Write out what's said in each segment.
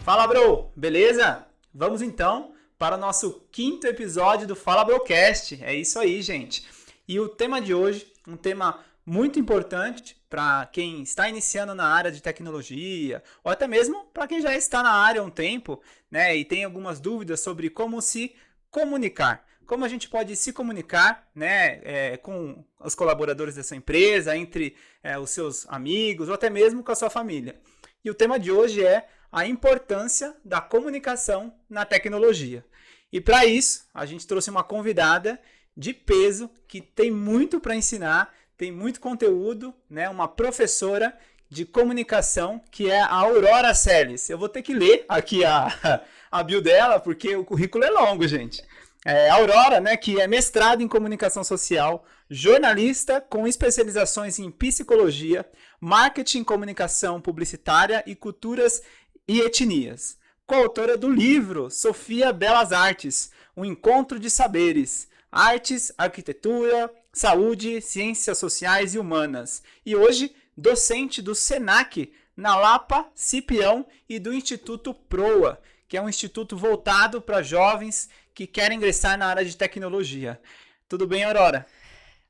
Fala, bro! Beleza? Vamos então para o nosso quinto episódio do Fala Brocast. É isso aí, gente. E o tema de hoje, um tema muito importante para quem está iniciando na área de tecnologia, ou até mesmo para quem já está na área há um tempo, né, e tem algumas dúvidas sobre como se comunicar. Como a gente pode se comunicar, né, com os colaboradores dessa empresa, entre os seus amigos, ou até mesmo com a sua família. E o tema de hoje é a importância da comunicação na tecnologia. E para isso, a gente trouxe uma convidada de peso que tem muito para ensinar, tem muito conteúdo, né? Uma professora de comunicação que é a Aurora Seles. Eu vou ter que ler aqui a bio dela, porque o currículo é longo, gente. A Aurora, né, que é mestrada em comunicação social, jornalista com especializações em psicologia, marketing, comunicação publicitária e culturas e etnias. Coautora do livro Sofia Belas Artes, um encontro de saberes, artes, arquitetura, saúde, ciências sociais e humanas. E hoje, docente do SENAC, na Lapa, Cipião e do Instituto PROA, que é um instituto voltado para jovens que querem ingressar na área de tecnologia. Tudo bem, Aurora?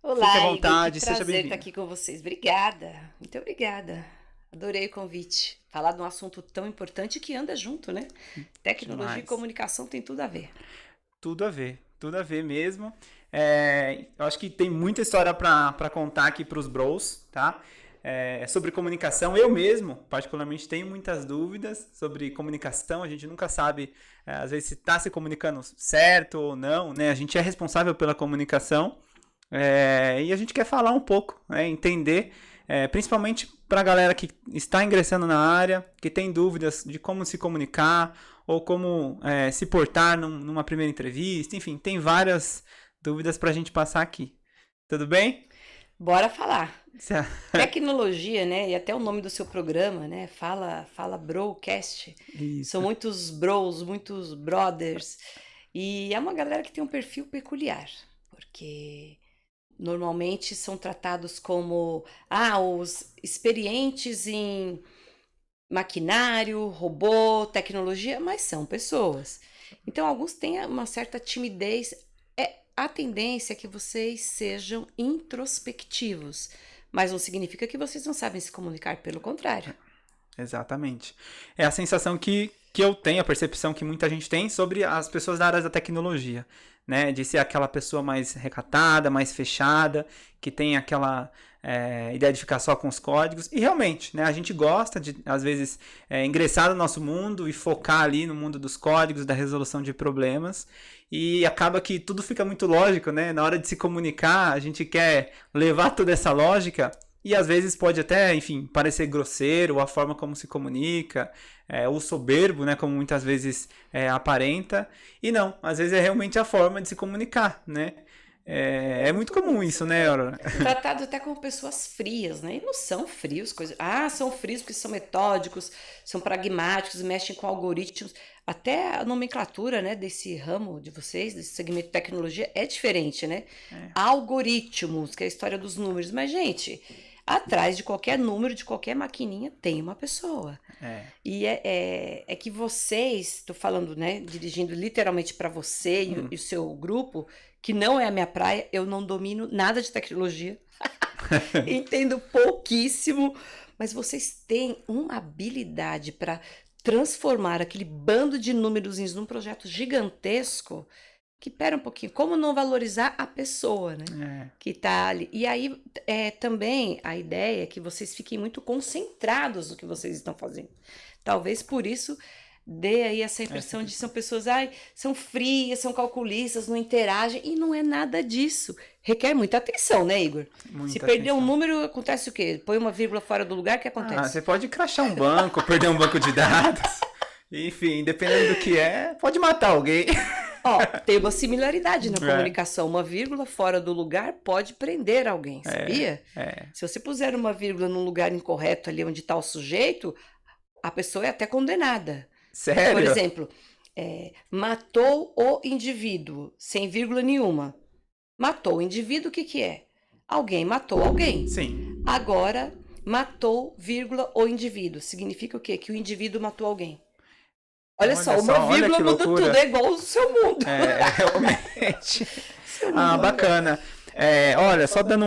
Olá, Fique à Igor, que vontade, seja prazer estar bem-vinda. aqui com vocês. Obrigada, muito obrigada. Adorei o convite. Falar de um assunto tão importante que anda junto, né? Tecnologia e Demais. comunicação tem tudo a ver. Tudo a ver mesmo. Eu acho que tem muita história para contar aqui para os bros, tá? Sobre comunicação, eu mesmo, particularmente, tenho muitas dúvidas sobre comunicação. A gente nunca sabe, às vezes, se está se comunicando certo ou não, né? A gente é responsável pela comunicação, e a gente quer falar um pouco, né? Entender, principalmente para a galera que está ingressando na área, que tem dúvidas de como se comunicar ou como se portar numa primeira entrevista. Enfim, tem várias dúvidas para a gente passar aqui. Tudo bem? Bora falar. Tecnologia, né? E até o nome do seu programa, né? Fala Brocast. São Isso. muitos bros, muitos brothers. E é uma galera que tem um perfil peculiar, porque normalmente são tratados como os experientes em maquinário, robô, tecnologia, mas são pessoas. Então, alguns têm uma certa timidez. A tendência é que vocês sejam introspectivos, mas não significa que vocês não sabem se comunicar, pelo contrário. Exatamente. É a sensação que eu tenho, a percepção que muita gente tem sobre as pessoas da área da tecnologia, né? De ser aquela pessoa mais recatada, mais fechada, que tem aquela ideia de ficar só com os códigos. E realmente, né? A gente gosta de, às vezes, ingressar no nosso mundo e focar ali no mundo dos códigos, da resolução de problemas. E acaba que tudo fica muito lógico, né? Na hora de se comunicar, a gente quer levar toda essa lógica. E às vezes pode até, enfim, parecer grosseiro, a forma como se comunica, ou soberbo, né, como muitas vezes aparenta. E não, às vezes é realmente a forma de se comunicar, né? É muito comum isso, né, Aurora? Tratado até como pessoas frias, né? E não são frios, coisas. Ah, são frios porque são metódicos, são pragmáticos, mexem com algoritmos. Até a nomenclatura, né, desse ramo de vocês, desse segmento de tecnologia, é diferente, né? Algoritmos, que é a história dos números. Mas, gente, atrás de qualquer número, de qualquer maquininha, tem uma pessoa. É. E é que vocês, estou falando, né, dirigindo literalmente para você e o seu grupo, que não é a minha praia, eu não domino nada de tecnologia, entendo pouquíssimo, mas vocês têm uma habilidade para transformar aquele bando de números num projeto gigantesco. Que pera um pouquinho, como não valorizar a pessoa, né? É. Que tá ali. E aí, também a ideia é que vocês fiquem muito concentrados no que vocês estão fazendo. Talvez por isso dê aí essa Essa impressão de questão. são pessoas, são frias, são calculistas, não interagem, e não é nada disso. Requer muita atenção, né, Igor? Se Muita perder um atenção. número, acontece o quê? Põe uma vírgula fora do lugar, o que acontece? Você pode crachar um banco, perder um banco de dados. Enfim, dependendo do que pode matar alguém. Ó, tem uma similaridade na É, comunicação. Uma vírgula fora do lugar pode prender alguém, sabia? é. Se você puser uma vírgula num lugar incorreto ali onde está o sujeito, a pessoa é até condenada. Por Sério? exemplo, matou o indivíduo, sem vírgula nenhuma. Matou o indivíduo, o que que é? Alguém matou alguém. Sim. Agora, matou, vírgula, o indivíduo. Significa o quê? Que o indivíduo matou alguém. Olha só, uma olha vírgula que muda loucura. tudo, é igual o seu mundo. Realmente. Seu mundo muda. Bacana. Olha, só dando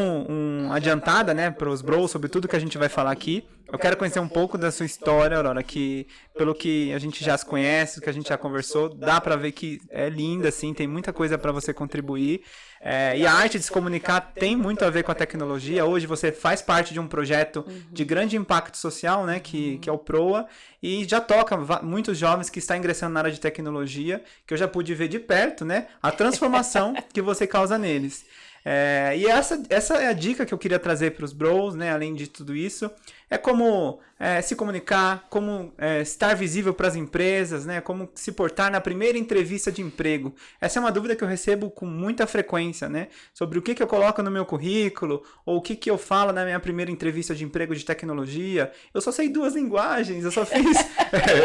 adiantada, né, para os bros sobre tudo que a gente vai falar aqui. Eu quero conhecer um pouco da sua história, Aurora, que pelo que a gente já se conhece, que a gente já conversou, dá para ver que é linda, assim, tem muita coisa para você contribuir. E a arte de se comunicar tem muito a ver com a tecnologia. Hoje você faz parte de um projeto de grande impacto social, né, que é o PROA, e já toca muitos jovens que estão ingressando na área de tecnologia, que eu já pude ver de perto, né, a transformação que você causa neles. E essa é a dica que eu queria trazer para os bros, né? Além de tudo isso, é como se comunicar, como estar visível para as empresas, né? Como se portar na primeira entrevista de emprego. Essa é uma dúvida que eu recebo com muita frequência, né? Sobre o que eu coloco no meu currículo, ou o que eu falo na minha primeira entrevista de emprego de tecnologia. Eu só sei 2 linguagens, eu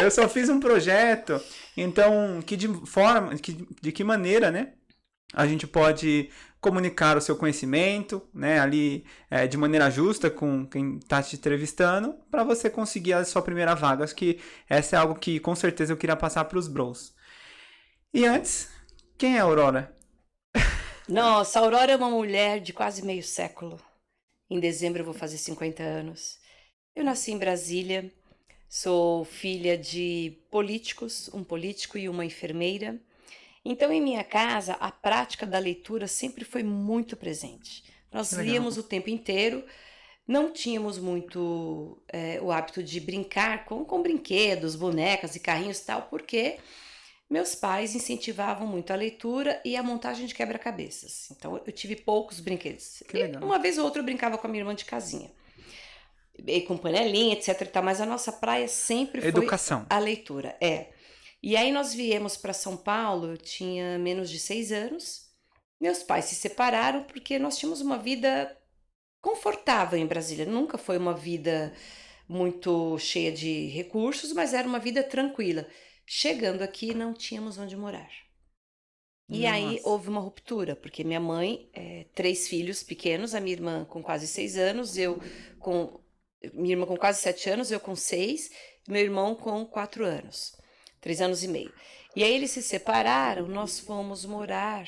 só fiz um projeto. Então, de que maneira, né? A gente pode comunicar o seu conhecimento, né, ali de maneira justa com quem está te entrevistando, para você conseguir a sua primeira vaga. Acho que essa é algo que com certeza eu queria passar para os bros. E antes, quem é a Aurora? Nossa, a Aurora é uma mulher de quase meio século. Em dezembro eu vou fazer 50 anos. Eu nasci em Brasília, sou filha de políticos, um político e uma enfermeira. Então, em minha casa, a prática da leitura sempre foi muito presente. Nós líamos o tempo inteiro, não tínhamos muito o hábito de brincar com brinquedos, bonecas e carrinhos e tal, porque meus pais incentivavam muito a leitura e a montagem de quebra-cabeças. Então, eu tive poucos brinquedos. Que legal. Uma vez ou outra eu brincava com a minha irmã de casinha, e com panelinha, etc. e tal, mas a nossa praia sempre foi Educação. a leitura. E aí nós viemos para São Paulo, eu tinha menos de 6 anos. Meus pais se separaram porque nós tínhamos uma vida confortável em Brasília. Nunca foi uma vida muito cheia de recursos, mas era uma vida tranquila. Chegando aqui, não tínhamos onde morar. E aí Nossa. houve uma ruptura, porque minha mãe, 3 filhos pequenos, a minha irmã com quase 6 anos, minha irmã com quase 7 anos, eu com 6, meu irmão com 4 anos. 3 anos e meio. E aí eles se separaram, nós fomos morar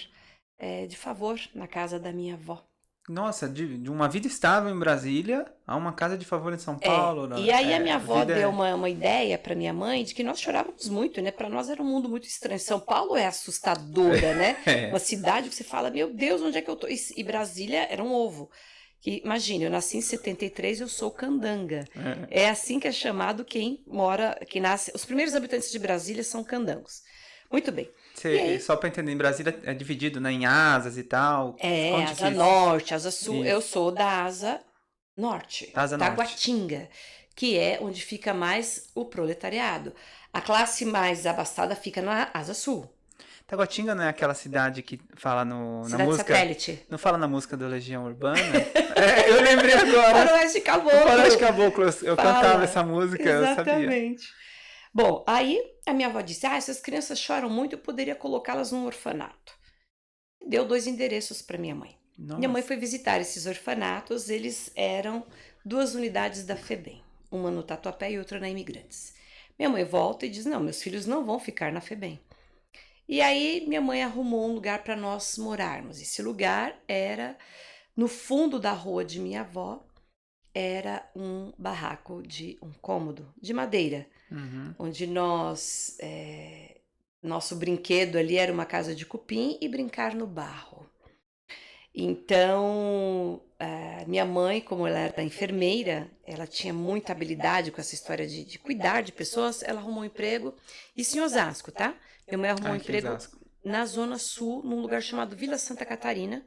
de favor na casa da minha avó. Nossa, de uma vida estável em Brasília a uma casa de favor em São Paulo. E aí a minha avó deu uma ideia para minha mãe de que nós chorávamos muito, né? Para nós era um mundo muito estranho. São Paulo é assustadora, né? Uma cidade que você fala, meu Deus, onde é que eu tô? E Brasília era um ovo. Imagina, eu nasci em 73, eu sou candanga. É assim que é chamado quem nasce. Os primeiros habitantes de Brasília são candangos. Muito bem. Só para entender, em Brasília é dividido, né, em asas e tal. Asa norte, asa sul. Isso. Eu sou da asa norte, Taguatinga, que é onde fica mais o proletariado. A classe mais abastada fica na asa sul. Taguatinga não é aquela cidade que fala na música... satélite. Não fala na música da Legião Urbana? Eu lembrei agora. Faroeste Caboclo. Faroeste Caboclo, eu cantava essa música, Exatamente. Eu sabia. Bom, aí a minha avó disse, essas crianças choram muito, eu poderia colocá-las num orfanato. Deu 2 endereços para minha mãe. Nossa. Minha mãe foi visitar esses orfanatos, eles eram 2 unidades da FEBEM, uma no Tatuapé e outra na Imigrantes. Minha mãe volta e diz, não, meus filhos não vão ficar na FEBEM. E aí minha mãe arrumou um lugar para nós morarmos. Esse lugar era no fundo da rua de minha avó, era um barraco de um cômodo de madeira, onde nosso brinquedo ali era uma casa de cupim e brincar no barro. Então, minha mãe, como ela era enfermeira, ela tinha muita habilidade com essa história de cuidar de pessoas, ela arrumou um emprego, isso em Osasco, tá? Minha mãe arrumou um emprego na Zona Sul, num lugar chamado Vila Santa Catarina.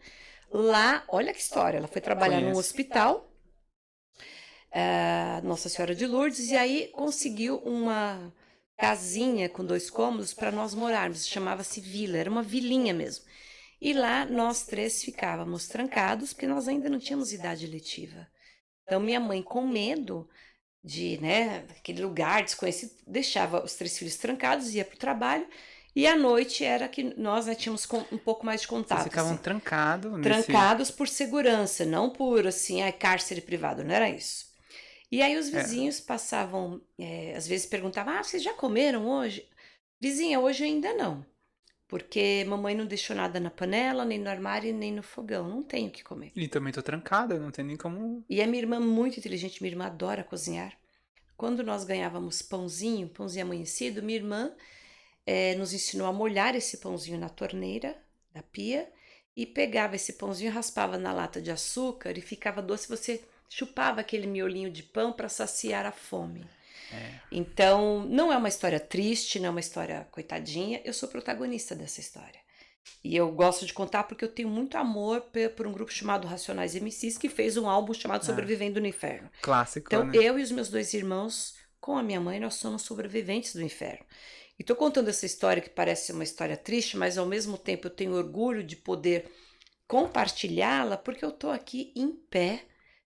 Lá, olha que história, ela foi trabalhar num hospital, Nossa Senhora de Lourdes, e aí conseguiu uma casinha com 2 cômodos para nós morarmos, chamava-se vila, era uma vilinha mesmo. E lá nós 3 ficávamos trancados, porque nós ainda não tínhamos idade letiva. Então minha mãe, com medo de, aquele lugar desconhecido, deixava os 3 filhos trancados, ia para o trabalho, e à noite era que nós tínhamos um pouco mais de contato. Vocês ficavam trancados? Trancados por segurança, não por, assim, cárcere privado, não era isso. E aí os vizinhos passavam, às vezes perguntavam, vocês já comeram hoje? Vizinha, hoje ainda não. Porque mamãe não deixou nada na panela, nem no armário, nem no fogão. Não tenho o que comer. E também tô trancada, não tem nem como. E a minha irmã, muito inteligente, minha irmã adora cozinhar. Quando nós ganhávamos pãozinho amanhecido, minha irmã nos ensinou a molhar esse pãozinho na torneira da pia e pegava esse pãozinho, raspava na lata de açúcar e ficava doce. Você chupava aquele miolinho de pão para saciar a fome. É. Então, não é uma história triste, não é uma história coitadinha. Eu sou protagonista dessa história. E eu gosto de contar porque eu tenho muito amor por um grupo chamado Racionais MCs que fez um álbum chamado Sobrevivendo no Inferno. Clássico, Então, né? eu e os meus 2 irmãos, com a minha mãe, nós somos sobreviventes do inferno. E tô contando essa história que parece uma história triste, mas ao mesmo tempo eu tenho orgulho de poder compartilhá-la porque eu tô aqui em pé,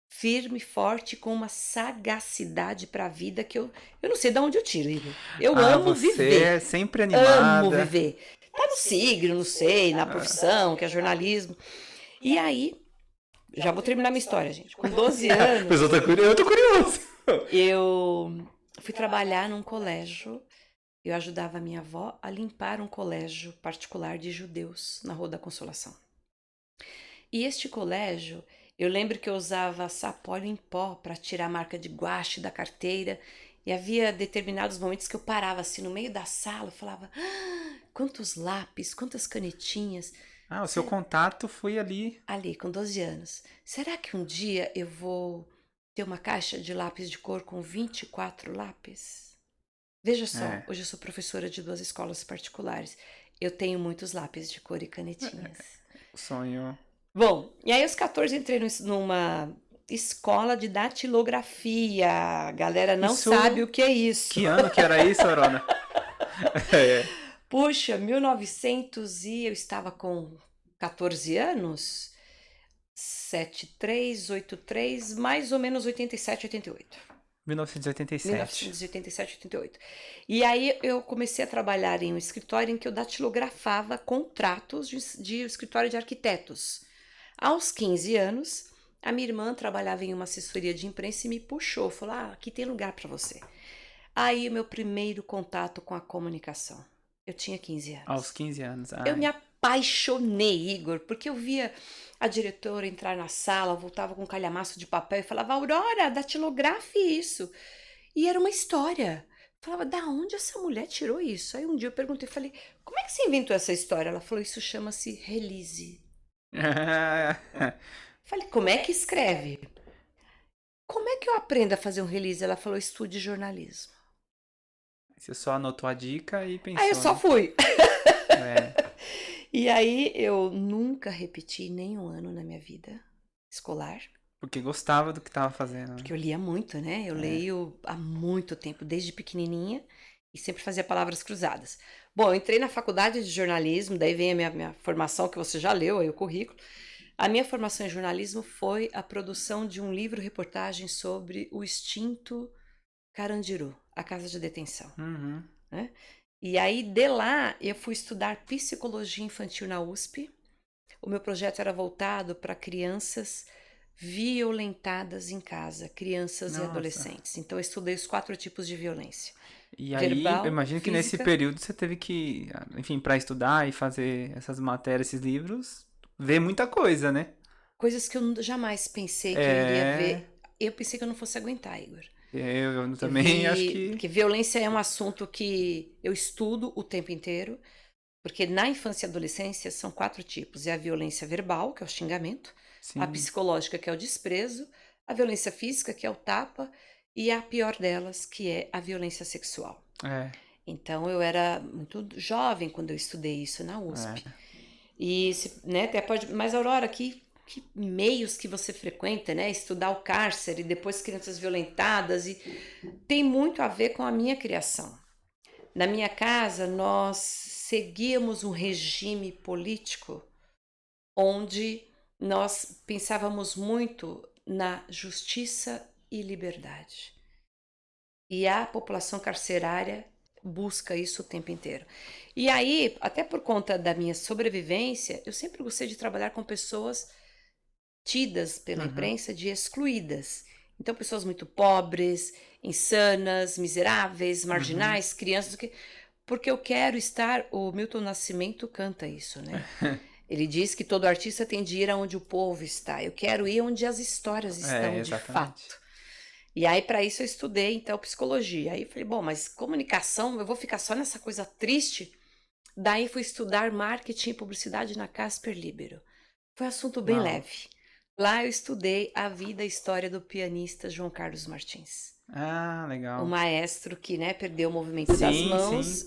firme, forte, com uma sagacidade para a vida que eu não sei de onde eu tiro, Igor. Eu amo você viver. é sempre Amo animada. viver. Tá no signo, não sei, na profissão, que é jornalismo. E aí, já vou terminar minha história, gente. Com 12 anos, Eu tô curioso. eu fui trabalhar num colégio. Eu ajudava a minha avó a limpar um colégio particular de judeus na Rua da Consolação. E este colégio, eu lembro que eu usava sapólio em pó para tirar a marca de guache da carteira. E havia determinados momentos que eu parava assim no meio da sala e falava: quantos lápis, quantas canetinhas. O seu contato foi ali. Ali, com 12 anos. Será que um dia eu vou ter uma caixa de lápis de cor com 24 lápis? Veja só, hoje eu sou professora de 2 escolas particulares. Eu tenho muitos lápis de cor e canetinhas. Sonho. Bom, e aí aos 14 entrei numa escola de datilografia. A galera não sabe o que é isso. Que ano que era isso, Arona? Puxa, 1900 e eu estava com 14 anos, 73, 83, mais ou menos 87, 88. 1987. 1987, 88. E aí eu comecei a trabalhar em um escritório em que eu datilografava contratos de escritório de arquitetos. Aos 15 anos, a minha irmã trabalhava em uma assessoria de imprensa e me puxou, falou: aqui tem lugar para você. Aí o meu primeiro contato com a comunicação. Eu tinha 15 anos. Aos 15 anos. Eu me apaixonei, Igor, porque eu via a diretora entrar na sala, voltava com um calhamaço de papel e falava: Aurora, datilografe isso. E era uma história. Eu falava: da onde essa mulher tirou isso? Aí um dia eu perguntei, falei: como é que você inventou essa história? Ela falou: isso chama-se release. Falei: como é que escreve? Como é que eu aprendo a fazer um release? Ela falou: estude jornalismo. Você só anotou a dica e pensou. Aí eu só fui. É. E aí eu nunca repeti nenhum ano na minha vida escolar. Porque gostava do que estava fazendo. Porque eu lia muito, né? Eu leio há muito tempo, desde pequenininha, e sempre fazia palavras cruzadas. Bom, eu entrei na faculdade de jornalismo, daí vem a minha formação, que você já leu aí o currículo. A minha formação em jornalismo foi a produção de um livro-reportagem sobre o extinto Carandiru, a casa de detenção. Uhum. Né? E aí, de lá, eu fui estudar psicologia infantil na USP. O meu projeto era voltado para crianças violentadas em casa, crianças e adolescentes. Então, eu estudei os 4 tipos de violência. E aí, verbal, eu imagino que nesse física. período você teve que, enfim, para estudar e fazer essas matérias, esses livros, ver muita coisa, né? Coisas que eu jamais pensei que eu iria ver. Eu pensei que eu não fosse aguentar, Igor. Eu também acho que... Porque violência é um assunto que eu estudo o tempo inteiro, porque na infância e adolescência são 4 tipos. É a violência verbal, que é o xingamento, Sim. a psicológica, que é o desprezo, a violência física, que é o tapa, e a pior delas, que é a violência sexual. Então, eu era muito jovem quando eu estudei isso na USP. E, né, até pode... Mas, Aurora, que meios que você frequenta, né? Estudar o cárcere, depois crianças violentadas, e tem muito a ver com a minha criação. Na minha casa, nós seguíamos um regime político onde nós pensávamos muito na justiça e liberdade. E a população carcerária busca isso o tempo inteiro. E aí, até por conta da minha sobrevivência, eu sempre gostei de trabalhar com pessoas tidas pela imprensa de excluídas. Então, pessoas muito pobres, insanas, miseráveis, marginais, crianças, porque eu quero estar. O Milton Nascimento canta isso, né? Ele diz que todo artista tem de ir aonde o povo está. Eu quero ir onde as histórias estão de Exatamente. fato. E aí, para isso, eu estudei, então, psicologia. Aí eu falei, bom, mas comunicação, eu vou ficar só nessa coisa triste? Daí fui estudar marketing e publicidade na Casper Libero. Foi assunto bem Uau. leve. Lá eu estudei a vida e história do pianista João Carlos Martins. Ah, O legal. maestro que, né, perdeu o movimento das Sim, sim. mãos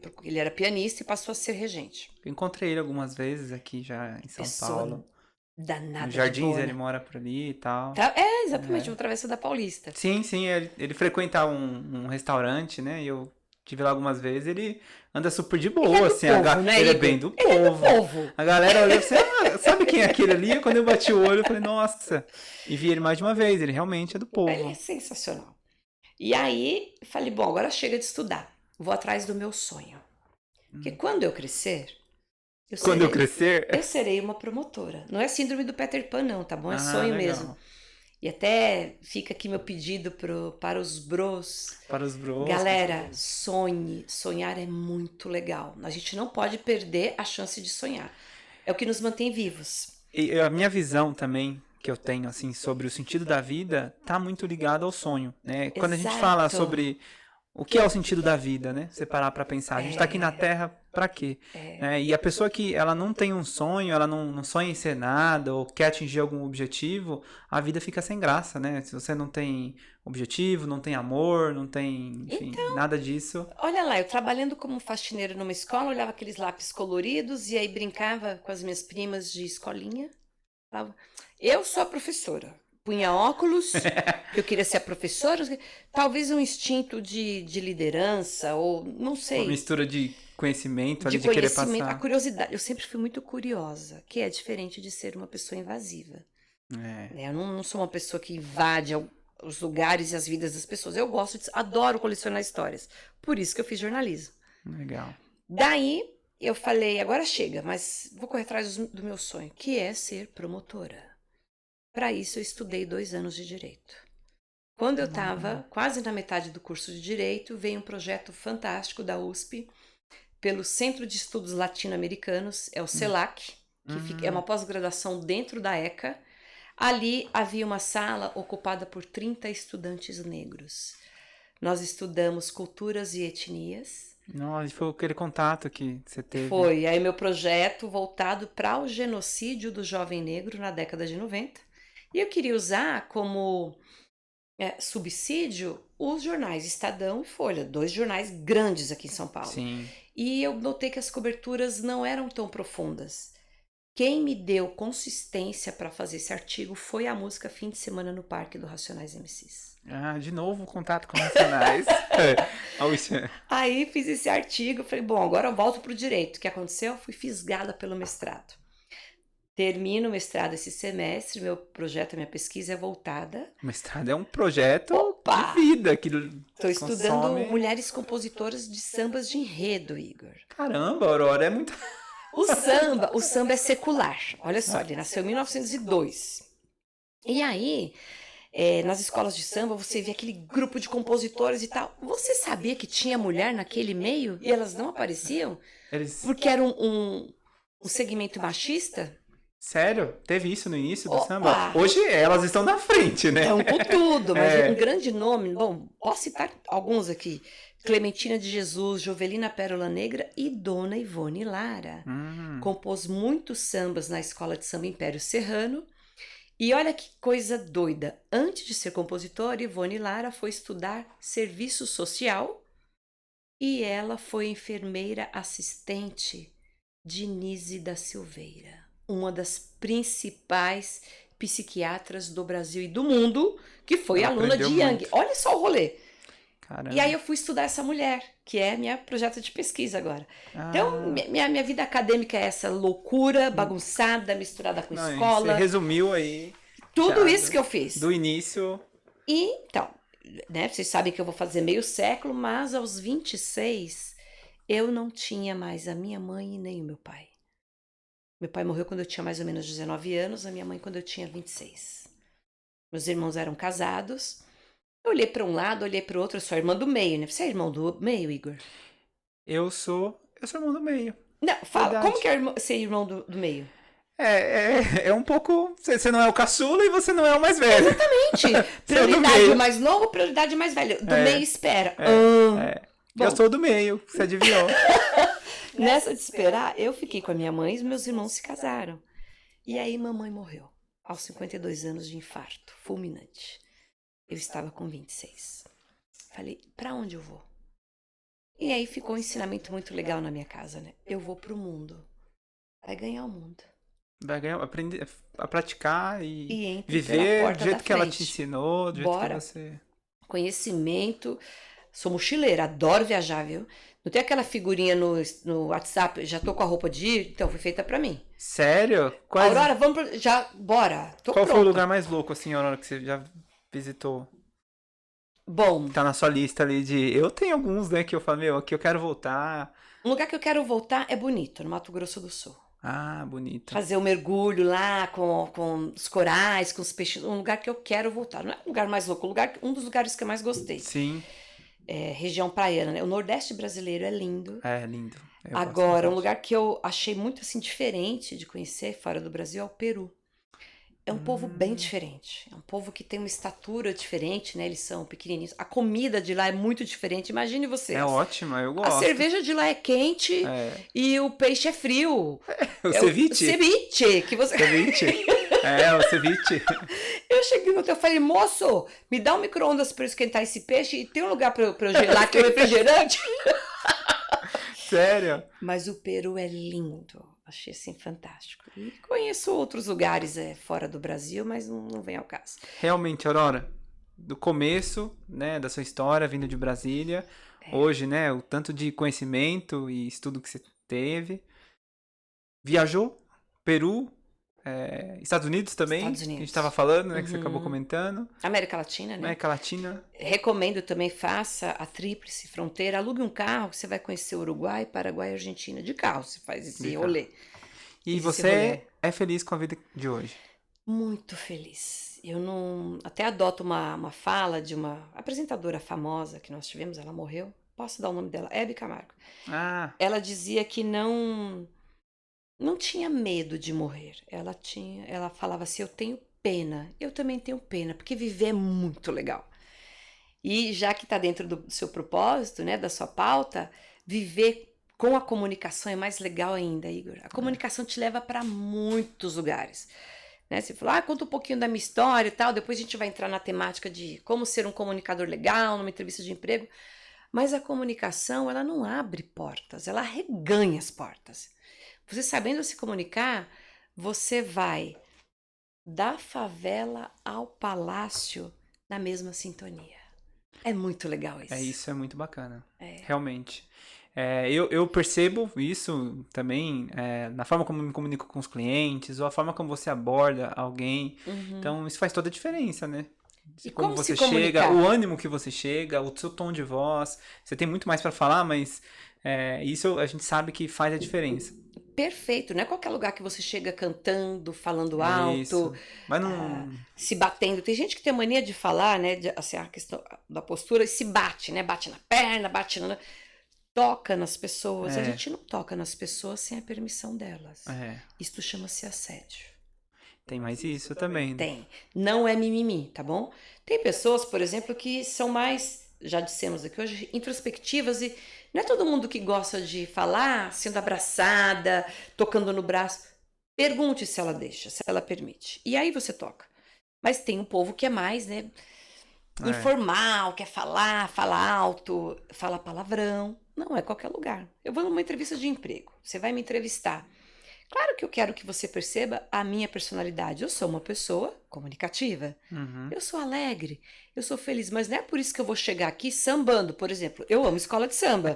porque ele era pianista e passou a ser regente. Eu encontrei ele algumas vezes aqui já em São Pessoa Paulo. Nos danada de Jardins, boa, ele né? mora por ali e tal. É, exatamente, É. uma travessa da Paulista. Sim, sim, ele frequenta um restaurante, né? E eu tive lá algumas vezes. Ele anda super de Ele é boa, do assim. povo, né, Ele é Igor? bem do Ele é do povo. povo. A galera olhou assim, sabe quem é aquele ali? Quando eu bati o olho, eu falei, nossa. E vi ele mais de uma vez, ele realmente é do Ele é povo. sensacional. E aí, falei, bom, agora chega de estudar. Vou atrás do meu sonho. Porque quando eu crescer, eu Quando eu serei, crescer. eu serei uma promotora. Não é síndrome do Peter Pan, não, tá bom? É Ah, sonho mesmo. legal. E até fica aqui meu pedido para os bros. Para os bros. Galera, sonhe. Sonhar é muito legal. A gente não pode perder a chance de sonhar. É o que nos mantém vivos. E a minha visão também que eu tenho assim sobre o sentido da vida tá muito ligado ao sonho, né? Quando a gente fala Exato. sobre o que é o sentido da vida, né? Você parar pra pensar, a gente tá aqui na Terra pra quê? Né? E a pessoa que ela não tem um sonho, ela não sonha em ser nada ou quer atingir algum objetivo, a vida fica sem graça, né? Se você não tem objetivo, não tem amor, não tem, enfim, nada disso. Olha lá, eu trabalhando como faxineira numa escola, olhava aqueles lápis coloridos e aí brincava com as minhas primas de escolinha. Falava, eu sou a professora. Punha óculos, eu queria ser a professora. Talvez um instinto de liderança, ou não Uma sei, mistura de conhecimento ali, de de querer conhecimento. A passar. curiosidade. Eu sempre fui muito curiosa, que é diferente de ser uma pessoa invasiva. É, Né? Eu não sou uma pessoa que invade os lugares e as vidas das pessoas. Eu gosto adoro colecionar histórias. Por isso que eu fiz jornalismo. legal. Daí eu falei, agora chega, mas vou correr atrás do meu sonho, que é ser promotora. Para isso eu estudei 2 anos de direito. Quando eu estava quase na metade do curso de direito, veio um projeto fantástico da USP pelo Centro de Estudos Latino-Americanos, é o CELAC, que é uma pós-graduação dentro da ECA. Ali havia uma sala ocupada por 30 estudantes negros. Nós estudamos culturas e etnias. Nossa, foi aquele contato que você teve. Foi aí meu projeto voltado para o genocídio do jovem negro na década de 90. E eu queria usar como subsídio os jornais Estadão e Folha, 2 jornais grandes aqui em São Paulo. Sim. E eu notei que as coberturas não eram tão profundas. Quem me deu consistência para fazer esse artigo foi a música Fim de Semana no Parque do Racionais MCs. Ah, de novo contato com Racionais. Aí fiz esse artigo, falei, bom, agora eu volto para o direito. O que aconteceu? Fui fisgada pelo mestrado. Termino o mestrado esse semestre, meu projeto, minha pesquisa é voltada. O mestrado é um projeto Opa! de vida que Estou estudando consome... mulheres compositoras de sambas de enredo, Igor. Caramba, Aurora, é muito... O samba é secular. Olha só, ele nasceu em 1902. E aí, nas escolas de samba, você vê aquele grupo de compositores e tal. Você sabia que tinha mulher naquele meio e elas não apareciam? Eles... Porque era um segmento machista? Sério? Teve isso no início do Opa! samba? Hoje elas estão na frente, né? Estão com tudo, mas um grande nome. Bom, posso citar alguns aqui. Clementina de Jesus, Jovelina Pérola Negra e Dona Ivone Lara. Compôs muitos sambas na Escola de Samba Império Serrano. E olha que coisa doida. Antes de ser compositora, Ivone Lara foi estudar serviço social e ela foi enfermeira assistente de Nise da Silveira, uma das principais psiquiatras do Brasil e do mundo, que foi Ela aluna de aprendeu Jung. muito. Olha só o rolê. Caramba. E aí eu fui estudar essa mulher, que é minha projeto de pesquisa agora. Ah. Então, minha vida acadêmica é essa loucura, bagunçada, misturada com Não, escola. você resumiu aí. Tudo já isso que eu fiz. Do início. E, então, né, vocês sabem que eu vou fazer meio século, mas aos 26, eu não tinha mais a minha mãe e nem o meu pai. Meu pai morreu quando eu tinha mais ou menos 19 anos, a minha mãe quando eu tinha 26. Meus irmãos eram casados. Eu olhei para um lado, olhei para o outro, eu sou a irmã do meio, né? Você é irmão do meio, Igor? Eu sou irmão do meio. Não, fala, Verdade. como que é ser irmão do meio? É um pouco. Você não é o caçula e você não é o mais velho. Gente, Você é do prioridade meio. o mais novo, prioridade o mais velho. Do É, meio espera. Eu Bom, sou do meio, você adivinhou. nessa de esperar, eu fiquei com a minha mãe e meus irmãos se casaram. E aí mamãe morreu, aos 52 anos de infarto, fulminante. Eu estava com 26. Falei, pra onde eu vou? E aí ficou um ensinamento muito legal na minha casa, né? Eu vou pro mundo. Vai ganhar o mundo. Vai ganhar, aprender a praticar E e entre pela viver do porta da jeito que ela te frente. ensinou, do jeito que Bora. você. Conhecimento. Sou mochileira, adoro viajar, viu? Não tem aquela figurinha no WhatsApp, já tô com a roupa de ir? Então, foi feita pra mim. Sério? Aurora, vamos pro... Já, bora. Tô Qual foi o pronta. lugar mais louco, assim, Aurora, que você já visitou? Bom, Tá na sua lista ali de. Eu tenho alguns, né, que eu falo, meu, aqui eu quero voltar. um lugar que eu quero voltar é Bonito, no Mato Grosso do Sul. Ah, bonito. Fazer o mergulho lá com os corais, com os peixes. Um lugar que eu quero voltar. Não é um lugar mais louco, um dos lugares que eu mais gostei. Sim, É região praiana, né? O Nordeste brasileiro é lindo. é lindo. Eu gosto Agora, um bastante. lugar que eu achei muito assim diferente de conhecer fora do Brasil é o Peru. É um povo bem diferente. É um povo que tem uma estatura diferente, né? Eles são pequenininhos. A comida de lá é muito diferente. Imagine vocês. É ótima, eu A gosto. cerveja de lá é quente e o peixe é frio. O É ceviche? ceviche, que você... Ceviche? O ceviche. Eu cheguei no hotel e falei, moço, me dá um micro-ondas para eu esquentar esse peixe e tem um lugar para eu gelar aqui o refrigerante? Sério? Mas o Peru é lindo. Achei assim fantástico. E conheço outros lugares fora do Brasil, mas não vem ao caso. Realmente, Aurora, do começo, né, da sua história, vindo de Brasília, hoje, né, o tanto de conhecimento e estudo que você teve. Viajou, Peru, Estados Unidos também, Estados que a gente Unidos. estava falando, né, que você acabou comentando. América Latina, né? América Latina. Recomendo também, faça a tríplice fronteira, alugue um carro que você vai conhecer Uruguai, Paraguai e Argentina. De carro você faz esse rolê. E Esse você rolê. é feliz com a vida de hoje? Muito feliz. Eu não... Até adoto uma fala de uma apresentadora famosa que nós tivemos, ela morreu. Posso dar o nome dela? Hebe Camargo. Ah, Ela dizia que não tinha medo de morrer. Ela falava assim, eu tenho pena. Eu também tenho pena, porque viver é muito legal. E já que está dentro do seu propósito, né, da sua pauta, viver com a comunicação é mais legal ainda, Igor. A comunicação te leva para muitos lugares. Né? Você falou, conta um pouquinho da minha história e tal, depois a gente vai entrar na temática de como ser um comunicador legal, numa entrevista de emprego. Mas a comunicação, ela não abre portas, ela arreganha as portas. Você sabendo se comunicar, você vai da favela ao palácio na mesma sintonia. É muito legal isso. isso é muito bacana. Realmente. Eu percebo isso também na forma como me comunico com os clientes, ou a forma como você aborda alguém. Então, isso faz toda a diferença, né? E Como como você se chega, comunicar? o ânimo que você chega, o seu tom de voz. Você tem muito mais para falar, mas isso a gente sabe que faz a diferença. Perfeito, não é qualquer lugar que você chega cantando, falando Isso. alto, Mas não. se batendo. Tem gente que tem mania de falar, né, assim, a questão da postura, e se bate, né, bate na perna, toca nas pessoas. A gente não toca nas pessoas sem a permissão delas. Isto chama-se assédio. Tem mais isso também. Tem. Não é mimimi, tá bom? Tem pessoas, por exemplo, que são mais, já dissemos aqui hoje, introspectivas e não é todo mundo que gosta de falar sendo abraçada, tocando no braço. Pergunte se ela deixa, se ela permite. E aí você toca. Mas tem um povo que é mais, né, informal, quer falar, fala alto, fala palavrão. Não é qualquer lugar. Eu vou numa entrevista de emprego. Você vai me entrevistar. Claro que eu quero que você perceba a minha personalidade. Eu sou uma pessoa comunicativa. Eu sou alegre. Eu sou feliz. Mas não é por isso que eu vou chegar aqui sambando, por exemplo. Eu amo escola de samba.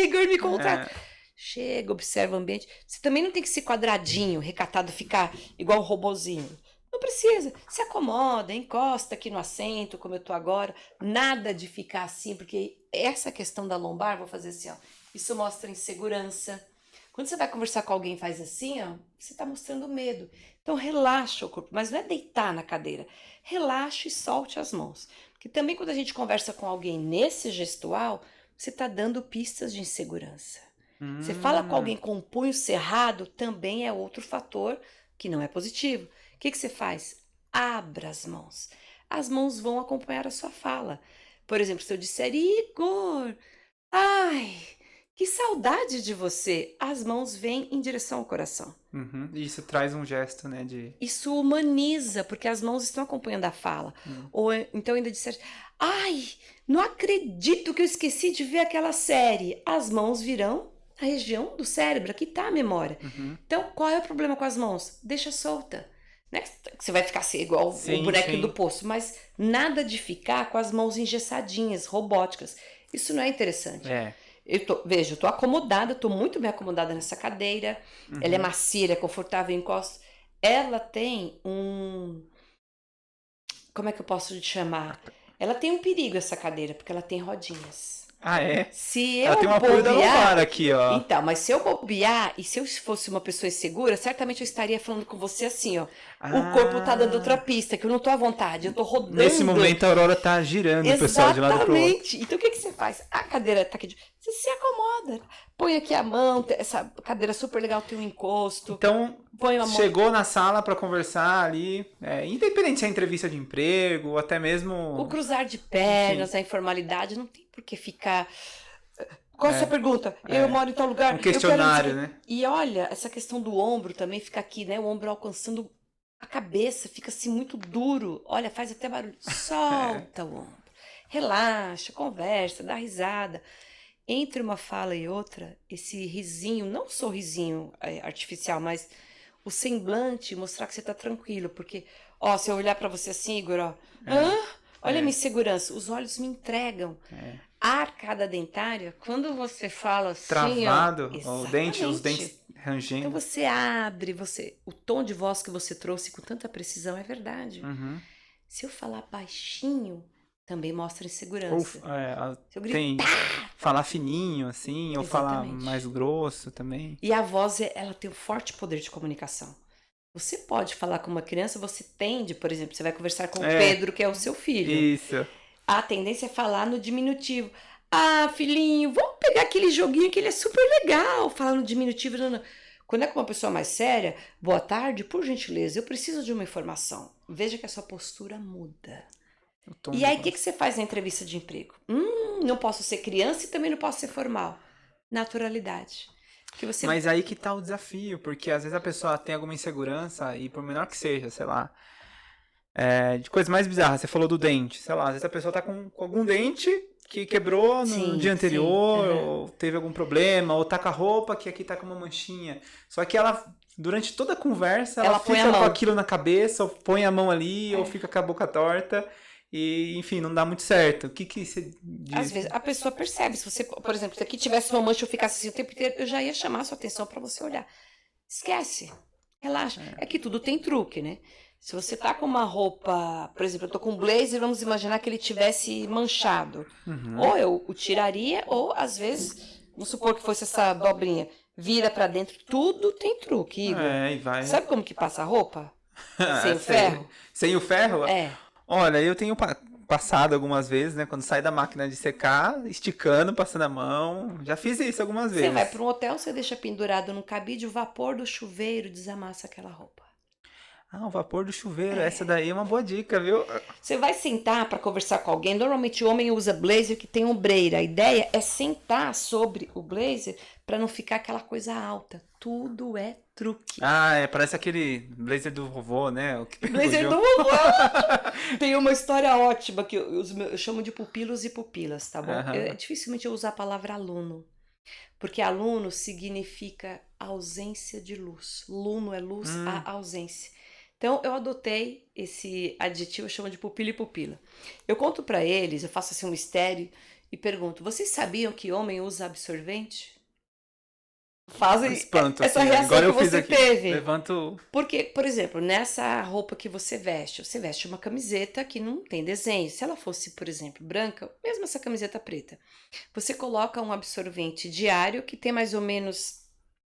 Igor, me contrata. Chega, observa o ambiente. Você também não tem que ser quadradinho, recatado, ficar igual um robozinho. Não precisa. Se acomoda, encosta aqui no assento, como eu tô agora. Nada de ficar assim, porque essa questão da lombar, vou fazer assim, ó. Isso mostra insegurança. Quando você vai conversar com alguém e faz assim, ó, você está mostrando medo. Então, relaxa o corpo, mas não é deitar na cadeira. Relaxe e solte as mãos. Porque também quando a gente conversa com alguém nesse gestual, você está dando pistas de insegurança. Você fala com alguém com um punho cerrado, também é outro fator que não é positivo. O que você faz? Abra as mãos. As mãos vão acompanhar a sua fala. Por exemplo, se eu disser, Igor, ai, que saudade de você, as mãos vêm em direção ao coração. E isso traz um gesto, né, Isso humaniza, porque as mãos estão acompanhando a fala. Ou então ainda disser, ai, não acredito que eu esqueci de ver aquela série. As mãos virão na região do cérebro, aqui está a memória. Então, qual é o problema com as mãos? Deixa solta. Não é que você vai ficar assim, igual o bonequinho do poço, mas nada de ficar com as mãos engessadinhas, robóticas. Isso não é interessante. Veja, eu tô acomodada, tô muito bem acomodada nessa cadeira. Ela é macia, ela é confortável, eu encosto. Ela tem como é que eu posso te chamar? Ela tem um perigo, essa cadeira, porque ela tem rodinhas. Ah, é? Se Ela eu tem um apoio da bobear, lombar aqui, ó. então, mas se eu bobear e se eu fosse uma pessoa insegura, certamente eu estaria falando com você assim, ó. O corpo tá dando outra pista, que eu não tô à vontade, eu tô rodando. Nesse momento a Aurora tá girando, pessoal, de lado pro outro. Exatamente. Então o que você faz? A cadeira tá aqui, você se acomoda. Põe aqui a mão, essa cadeira super legal tem um encosto. Então, põe a mão. chegou na sala para conversar ali, independente se é entrevista de emprego ou até mesmo... O cruzar de pernas, a informalidade, não tem por que ficar... Qual é a sua pergunta? Eu moro em tal lugar. Um questionário, né? E olha, essa questão do ombro também fica aqui, né? O ombro alcançando a cabeça, fica assim muito duro. Olha, faz até barulho. Solta o ombro. Relaxa, conversa, dá risada. Entre uma fala e outra, esse risinho, não sorrisinho artificial, mas o semblante, mostrar que você tá tranquilo. Porque, ó, se eu olhar pra você assim, Igor, ó. Olha a minha insegurança. Os olhos me entregam. A arcada dentária, quando você fala assim, travado, ó, os dentes rangendo. Então você abre, o tom de voz que você trouxe com tanta precisão é verdade. Se eu falar baixinho, também mostra insegurança. Se eu gritar, falar fininho, assim, ou falar mais grosso também. E a voz, ela tem um forte poder de comunicação. Você pode falar com uma criança, você tende, por exemplo, você vai conversar com o Pedro, que é o seu filho. Isso. A tendência é falar no diminutivo. Ah, filhinho, vamos pegar aquele joguinho que ele é super legal. Falar no diminutivo. Não. Quando é com uma pessoa mais séria, boa tarde, por gentileza, eu preciso de uma informação. Veja que a sua postura muda. E aí, o que você faz na entrevista de emprego? Não posso ser criança e também não posso ser formal. Naturalidade. Mas aí que tá o desafio, porque às vezes a pessoa tem alguma insegurança, e por menor que seja, sei lá, de coisas mais bizarras, você falou do dente, sei lá, às vezes a pessoa tá com algum dente que quebrou no dia anterior, ou teve algum problema, ou tá com a roupa que aqui tá com uma manchinha. Só que ela, durante toda a conversa, ela fica com aquilo na cabeça, ou põe a mão ali, ou fica com a boca torta, e enfim, não dá muito certo. O que você diz? Às vezes a pessoa percebe, se você, por exemplo, se aqui tivesse uma mancha e eu ficasse assim o tempo inteiro, eu já ia chamar a sua atenção para você olhar. Esquece, relaxa. É que tudo tem truque, né? Se você tá com uma roupa, por exemplo, eu tô com um blazer, vamos imaginar que ele tivesse manchado. Ou eu o tiraria, ou às vezes, vamos supor que fosse essa dobrinha, vira pra dentro, tudo tem truque, Igor. E vai. Sabe como que passa a roupa? Sem o ferro? Sem o ferro? É. Olha, eu tenho passado algumas vezes, né? Quando sai da máquina de secar, esticando, passando a mão. Já fiz isso algumas vezes. Você vai para um hotel, você deixa pendurado no cabide, o vapor do chuveiro desamassa aquela roupa. O vapor do chuveiro, essa daí é uma boa dica, viu? Você vai sentar para conversar com alguém, normalmente o homem usa blazer que tem ombreira. A ideia é sentar sobre o blazer para não ficar aquela coisa alta. Tudo é truque. Parece aquele blazer do vovô, né? Blazer do vovô! Tem uma história ótima que eu chamo de pupilos e pupilas, tá bom? Dificilmente eu uso a palavra aluno. Porque aluno significa ausência de luz. Luno é luz, a ausência. Então, eu adotei esse adjetivo, eu chamo de pupila e pupila. Eu conto para eles, eu faço assim um mistério e pergunto, vocês sabiam que homem usa absorvente? Fazem essa assim, reação agora que você teve. Levanto... Porque, por exemplo, nessa roupa que você veste uma camiseta que não tem desenho. Se ela fosse, por exemplo, branca, mesmo essa camiseta preta, você coloca um absorvente diário que tem mais ou menos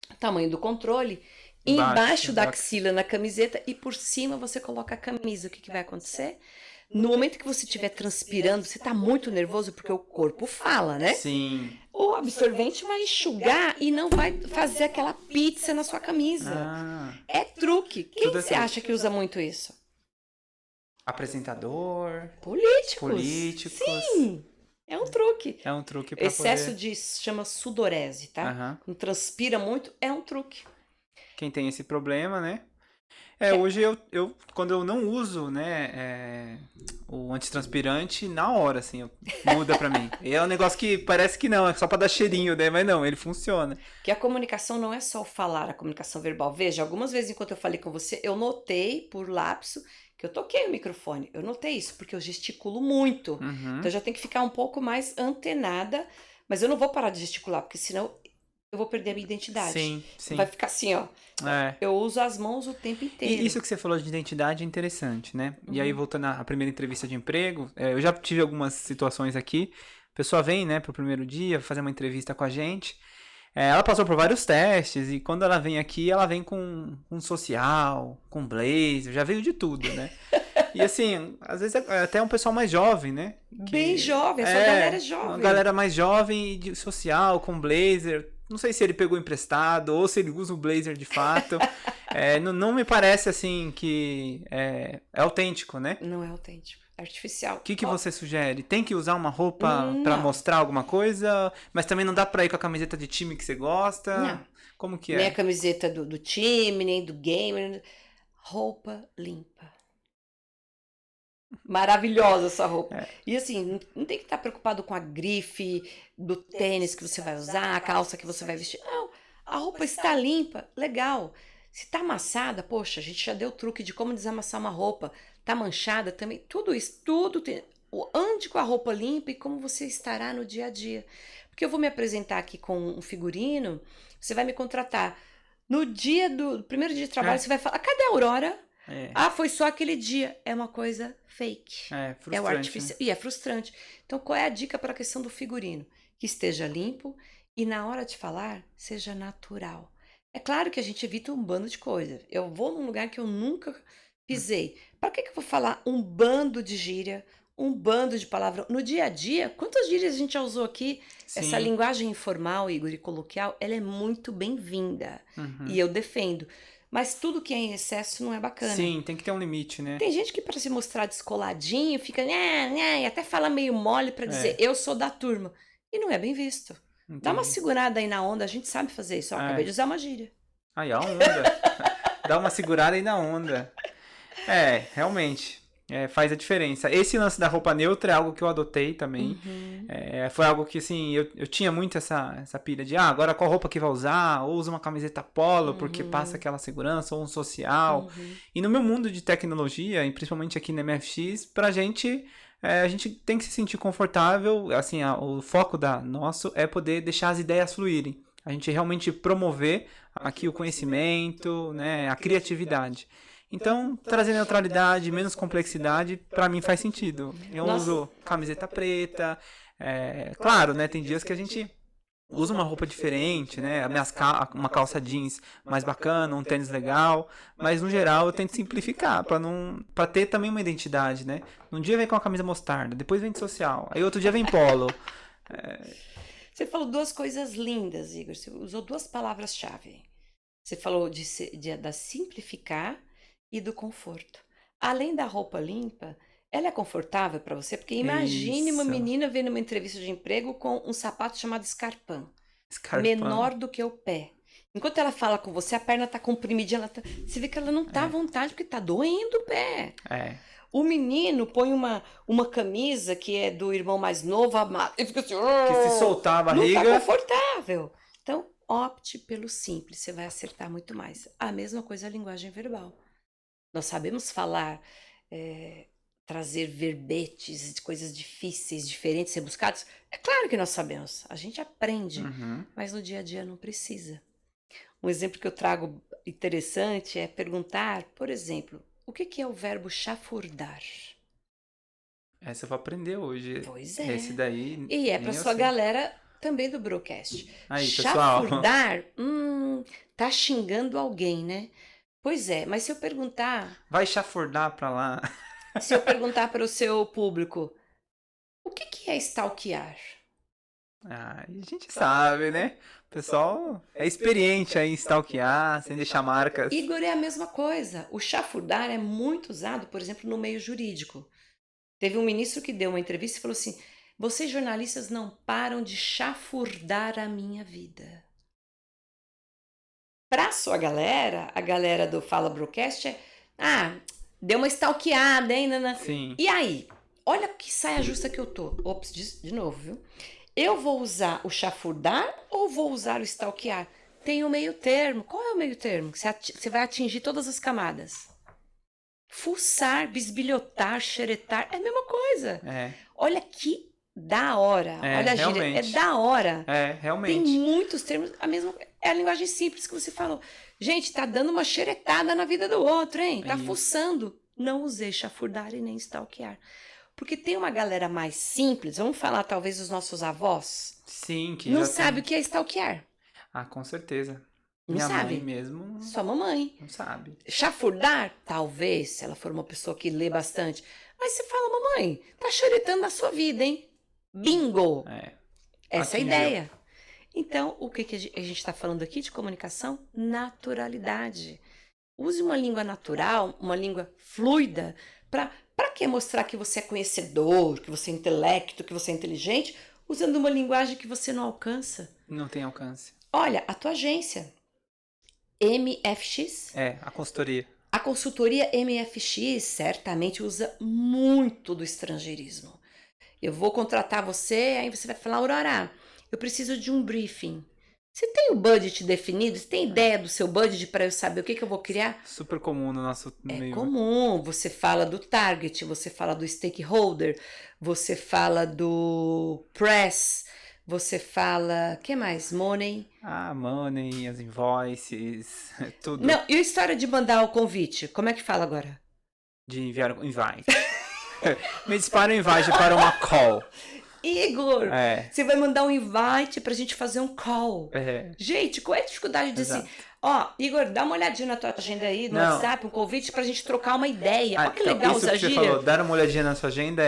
o tamanho do controle embaixo da axila na camiseta e por cima você coloca a camisa. O que vai acontecer? No momento que você estiver transpirando, você está muito nervoso porque o corpo fala, né? Sim. O absorvente vai enxugar e não vai fazer aquela pizza na sua camisa. É truque. Quem você acha que usa muito isso? Apresentador. Políticos. Sim. É um truque. É um truque para Excesso poder... de chama sudorese, tá? Quando transpira muito, é um truque. Quem tem esse problema, né? Hoje quando eu não uso, né, o antitranspirante, na hora, assim, muda pra mim. E é um negócio que parece que não, é só pra dar cheirinho, né? Mas não, ele funciona. Que a comunicação não é só o falar, a comunicação verbal. Veja, algumas vezes enquanto eu falei com você, eu notei por lapso que eu toquei o microfone. Eu notei isso, porque eu gesticulo muito. Então eu já tenho que ficar um pouco mais antenada, mas eu não vou parar de gesticular, porque senão eu vou perder a minha identidade. Sim. Vai ficar assim, ó. Eu uso as mãos o tempo inteiro. E isso que você falou de identidade é interessante, né? E aí, voltando à primeira entrevista de emprego, eu já tive algumas situações aqui. A pessoa vem, né, pro primeiro dia, fazer uma entrevista com a gente. Ela passou por vários testes e quando ela vem aqui, ela vem com social, com blazer, já veio de tudo, né? E assim, às vezes é até um pessoal mais jovem, né? Bem jovem, essa galera é jovem. Uma galera mais jovem, de social, com blazer. Não sei se ele pegou emprestado ou se ele usa o blazer de fato. Não me parece assim que é autêntico, né? Não é autêntico. Artificial. O que você sugere? Tem que usar uma roupa pra mostrar alguma coisa? Mas também não dá pra ir com a camiseta de time que você gosta? Não. Como que é? Nem a camiseta do time, nem do game. Roupa limpa. Maravilhosa essa roupa. E assim, não tem que estar preocupado com a grife do tênis que você vai usar, a calça que você vai vestir. Não, a roupa está limpa, legal. Se tá amassada, poxa, a gente já deu o truque de como desamassar uma roupa. Tá manchada também, tudo isso, tudo tem. Ande com a roupa limpa e como você estará no dia a dia. Porque eu vou me apresentar aqui com um figurino, você vai me contratar. No dia do primeiro dia de trabalho, você vai falar, cadê a Aurora? Foi só aquele dia. É uma coisa fake. Frustrante. É o artificial. E é frustrante. Então, qual é a dica para a questão do figurino? Que esteja limpo e na hora de falar, seja natural. É claro que a gente evita um bando de coisa. Eu vou num lugar que eu nunca pisei. Para que eu vou falar um bando de gíria, um bando de palavras? No dia a dia, quantas gírias a gente já usou aqui? Sim. Essa linguagem informal, Igor, e coloquial, ela é muito bem-vinda. E eu defendo. Mas tudo que é em excesso não é bacana. Sim, tem que ter um limite, né? Tem gente que para se mostrar descoladinho fica, e até fala meio mole para dizer, eu sou da turma. E não é bem visto. Entendi. Dá uma segurada aí na onda, a gente sabe fazer isso. Acabei de usar uma gíria. Aí, a onda. Dá uma segurada aí na onda. Realmente. Faz a diferença. Esse lance da roupa neutra é algo que eu adotei também. Foi algo que, assim, eu tinha muito essa pilha de, agora qual roupa que vai usar? Ou usa uma camiseta polo, porque passa aquela segurança, ou um social. E no meu mundo de tecnologia, e principalmente aqui na MFX, pra gente, a gente tem que se sentir confortável. Assim, o foco nosso é poder deixar as ideias fluírem. A gente realmente promover aqui o conhecimento, né, a criatividade. Então, trazer neutralidade, menos complexidade, pra mim faz sentido. Eu uso camiseta preta, claro, né, tem dias que a gente usa uma roupa diferente, né, uma calça jeans mais bacana, um tênis legal, mas no geral eu tento simplificar, pra ter também uma identidade, né. Um dia vem com a camisa mostarda, depois vem de social, aí outro dia vem polo. Você falou duas coisas lindas, Igor, você usou duas palavras-chave. Você falou da simplificar e do conforto. Além da roupa limpa, ela é confortável para você? Porque imagine uma menina vendo uma entrevista de emprego com um sapato chamado Scarpan. Menor do que o pé. Enquanto ela fala com você, a perna tá comprimidinha, você vê que ela não tá à vontade porque tá doendo o pé. O menino põe uma camisa que é do irmão mais novo, e fica assim... Que se soltar a barriga... Não tá confortável. Então, opte pelo simples, você vai acertar muito mais. A mesma coisa a linguagem verbal. Nós sabemos falar, trazer verbetes de coisas difíceis, diferentes, rebuscados. É claro que nós sabemos, a gente aprende, mas no dia a dia não precisa. Um exemplo que eu trago interessante é perguntar, por exemplo, o que é o verbo chafurdar? Essa eu vou aprender hoje. Pois é. Esse daí... E para sua galera também do Brocast. Aí, pessoal. Chafurdar, tá xingando alguém, né? Pois é, mas Vai chafurdar pra lá. se eu perguntar para o seu público, o que é stalkear? Ah, a gente sabe, né? O pessoal é experiente aí em stalkear, sem deixar marcas. Igor, é a mesma coisa. O chafurdar é muito usado, por exemplo, no meio jurídico. Teve um ministro que deu uma entrevista e falou assim: vocês jornalistas não param de chafurdar a minha vida. Pra sua galera, a galera do Fala Broadcast deu uma stalkeada, hein, Nana? Sim. E aí? Olha que saia justa que eu tô. Ops, de novo, viu? Eu vou usar o chafurdar ou vou usar o stalkear? Tem o meio termo. Qual é o meio termo? Você vai atingir todas as camadas. Fuçar, bisbilhotar, xeretar, é a mesma coisa. É. Olha que da hora. Olha a gíria, é da hora. É, realmente. Tem muitos termos, é a linguagem simples que você falou. Gente, tá dando uma xeretada na vida do outro, hein? Tá fuçando. Não usei chafurdar e nem stalkear. Porque tem uma galera mais simples, vamos falar talvez dos nossos avós. Sim, que não já sabe tem... o que é stalkear. Ah, com certeza. Não Minha sabe. mãe mesmo Sua mamãe. não sabe. Chafurdar, talvez, se ela for uma pessoa que lê bastante. Mas você fala, mamãe, tá xeretando na sua vida, hein? Bingo! Essa é a ideia. Então, o que a gente está falando aqui de comunicação? Naturalidade. Use uma língua natural, uma língua fluida, para que mostrar que você é conhecedor, que você é intelecto, que você é inteligente, usando uma linguagem que você não alcança. Não tem alcance. Olha, a tua agência, MFX. A consultoria. A consultoria MFX certamente usa muito do estrangeirismo. Eu vou contratar você, aí você vai falar, Aurora, eu preciso de um briefing. Você tem o budget definido? Você tem ideia do seu budget para eu saber o que eu vou criar? Super comum no nosso meio. É comum. Você fala do target, você fala do stakeholder, você fala do press, você fala... O que mais? Money. Money, as invoices, tudo. Não, e a história de mandar o convite? Como é que fala agora? De enviar um invite. Me dispara um invite para uma call. Igor, você vai mandar um invite pra gente fazer um call. Gente, qual é a dificuldade de assim? Igor, dá uma olhadinha na tua agenda aí, no WhatsApp, um convite pra gente trocar uma ideia. Olha que legal isso usar que você gíria. falou, dar uma olhadinha na sua agenda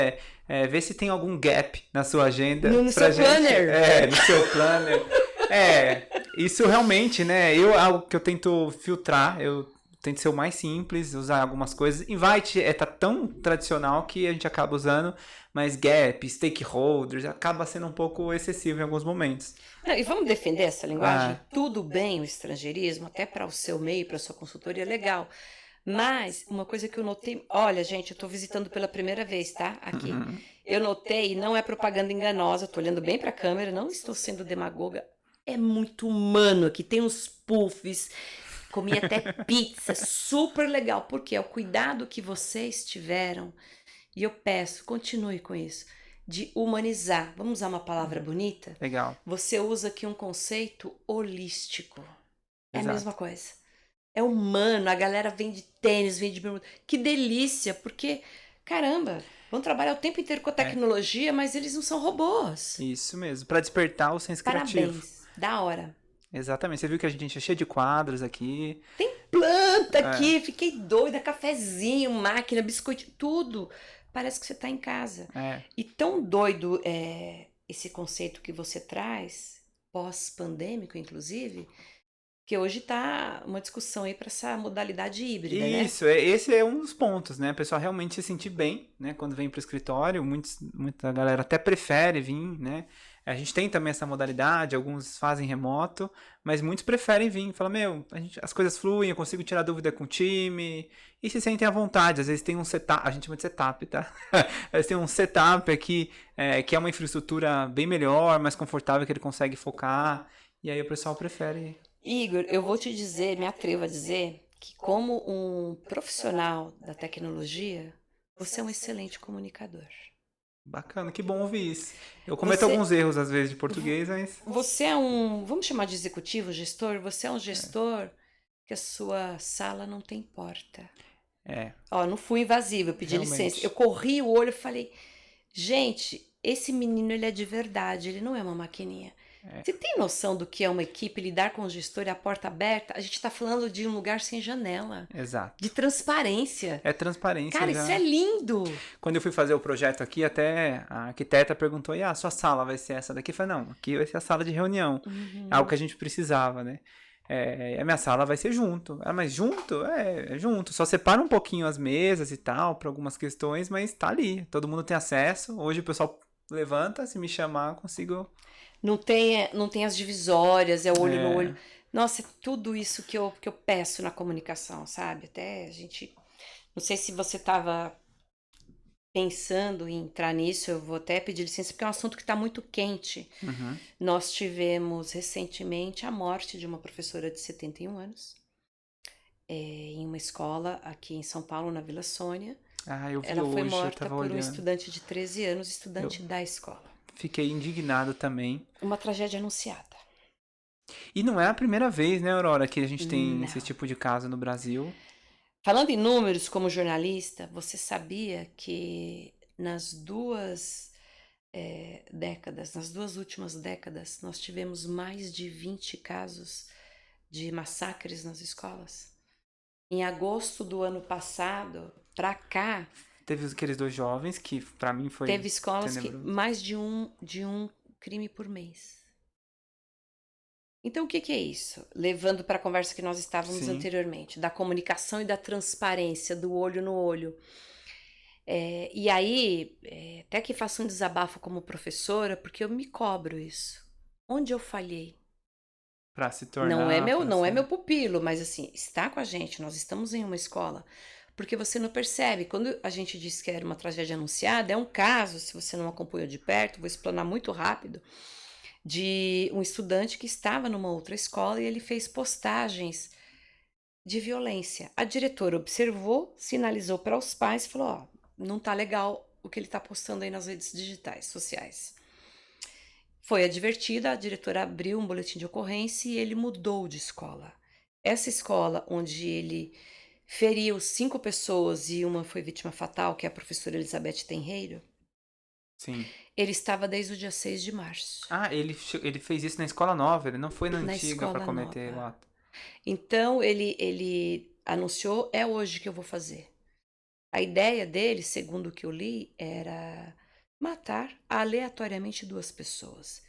ver se tem algum gap na sua agenda. No seu planner. No seu planner. Isso realmente, né? Algo que eu tento filtrar, eu tento ser o mais simples, usar algumas coisas. Invite tá tão tradicional que a gente acaba usando, mas gap, stakeholders, acaba sendo um pouco excessivo em alguns momentos. E vamos defender essa linguagem? Tudo bem o estrangeirismo, até para o seu meio, para a sua consultoria, legal. Mas uma coisa que eu notei... Olha, gente, eu estou visitando pela primeira vez, tá? Aqui. Eu notei, não é propaganda enganosa, estou olhando bem para a câmera, não estou sendo demagoga. É muito humano aqui, tem uns puffs... Comi até pizza, super legal, porque é o cuidado que vocês tiveram, e eu peço, continue com isso, de humanizar. Vamos usar uma palavra bonita? Legal. Você usa aqui um conceito holístico. É Exato. a mesma coisa. É humano, a galera vem de tênis, vem de bermuda. Que delícia, porque, caramba, vão trabalhar o tempo inteiro com a tecnologia, mas eles não são robôs. Isso mesmo, para despertar o senso criativo. Parabéns, da hora. Exatamente, você viu que a gente é cheio de quadros aqui. Tem planta aqui, fiquei doida, cafezinho, máquina, biscoito, tudo. Parece que você está em casa. E tão doido esse conceito que você traz, pós-pandêmico, inclusive, que hoje está uma discussão aí para essa modalidade híbrida, né? Isso, esse é um dos pontos, né? A pessoa realmente se sentir bem, né? Quando vem para o escritório, muita galera até prefere vir, né? A gente tem também essa modalidade, alguns fazem remoto, mas muitos preferem vir. Falam, as coisas fluem, eu consigo tirar dúvida com o time, e se sentem à vontade. Às vezes tem um setup, a gente chama de setup, tá? Às vezes tem um setup aqui, que é uma infraestrutura bem melhor, mais confortável, que ele consegue focar, e aí o pessoal prefere. Igor, eu vou te dizer, me atrevo a dizer, que como um profissional da tecnologia, você é um excelente comunicador. Bacana, que bom ouvir isso. Eu cometo alguns erros, às vezes, de português, mas... Você é vamos chamar de executivo, gestor? Você é um gestor que a sua sala não tem porta. Não fui invasiva, eu pedi licença. Eu corri o olho e falei, gente, esse menino, ele é de verdade, ele não é uma maquininha. É. Você tem noção do que é uma equipe lidar com o gestor e a porta aberta? A gente está falando de um lugar sem janela, de Exato. transparência. É transparência Cara, já. isso é lindo. Quando eu fui fazer o projeto aqui, até a arquiteta perguntou, e a sua sala vai ser essa daqui? Eu falei, não, aqui vai ser a sala de reunião. Algo que a gente precisava, né? A minha sala vai ser junto. Mas junto? É junto. Só separa um pouquinho as mesas e tal, para algumas questões, mas tá ali. Todo mundo tem acesso. Hoje o pessoal levanta, se me chamar, consigo... Não tem as divisórias, é olho no olho. Nossa, é tudo isso que eu peço na comunicação, sabe? Até a gente... Não sei se você estava pensando em entrar nisso, eu vou até pedir licença, porque é um assunto que está muito quente. Nós tivemos recentemente a morte de uma professora de 71 anos, em uma escola aqui em São Paulo, na Vila Sônia. Eu vi Ela foi hoje, morta eu tava por um olhando. estudante de 13 anos, estudante da escola. Fiquei indignado também. Uma tragédia anunciada. E não é a primeira vez, né, Aurora, que a gente tem esse tipo de caso no Brasil. Falando em números, como jornalista, você sabia que nas duas décadas, nas duas últimas décadas, nós tivemos mais de 20 casos de massacres nas escolas? Em agosto do ano passado, pra cá, Teve aqueles 2 jovens que, pra mim, foi teve escolas tenebroso. que mais de um crime por mês. Então, o que é isso? Levando para a conversa que nós estávamos Sim. anteriormente, da comunicação e da transparência, do olho no olho. E aí, até que faço um desabafo como professora, porque eu me cobro isso. Onde eu falhei? Pra se tornar... Não é meu pupilo, mas assim, está com a gente, nós estamos em uma escola. Porque você não percebe. Quando a gente diz que era uma tragédia anunciada, é um caso, se você não acompanhou de perto, vou explanar muito rápido, de um estudante que estava numa outra escola e ele fez postagens de violência. A diretora observou, sinalizou para os pais e falou, ó, não tá legal o que ele tá postando aí nas redes digitais, sociais. Foi advertida, a diretora abriu um boletim de ocorrência e ele mudou de escola. Essa escola onde ele feriu 5 pessoas e uma foi vítima fatal, que é a professora Elizabeth Tenreiro, Sim. ele estava desde o dia 6 de março. Ele fez isso na escola nova, ele não foi na antiga escola para cometer nova. o ato. Então, ele anunciou, é hoje que eu vou fazer. A ideia dele, segundo o que eu li, era matar aleatoriamente 2 pessoas,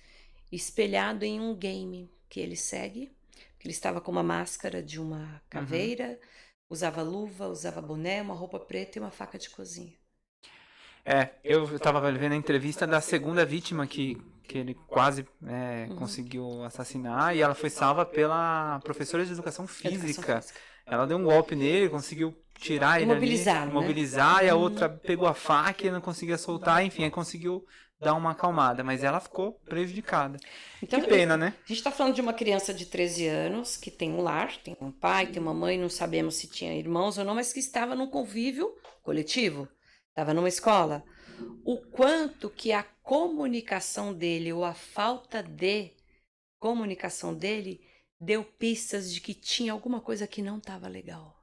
espelhado em um game que ele segue, que ele estava com uma máscara de uma caveira, usava luva, usava boné, uma roupa preta e uma faca de cozinha. Eu estava vendo a entrevista da segunda vítima que ele quase conseguiu assassinar, e ela foi salva pela professora de educação física. Ela deu um golpe nele, conseguiu tirar ele ali, imobilizar, e a outra pegou a faca e não conseguia soltar, enfim, aí conseguiu dar uma acalmada, mas ela ficou prejudicada. Então, que pena, né? A gente está falando de uma criança de 13 anos que tem um lar, tem um pai, tem uma mãe, não sabemos se tinha irmãos ou não, mas que estava num convívio coletivo, estava numa escola. O quanto que a comunicação dele ou a falta de comunicação dele deu pistas de que tinha alguma coisa que não estava legal.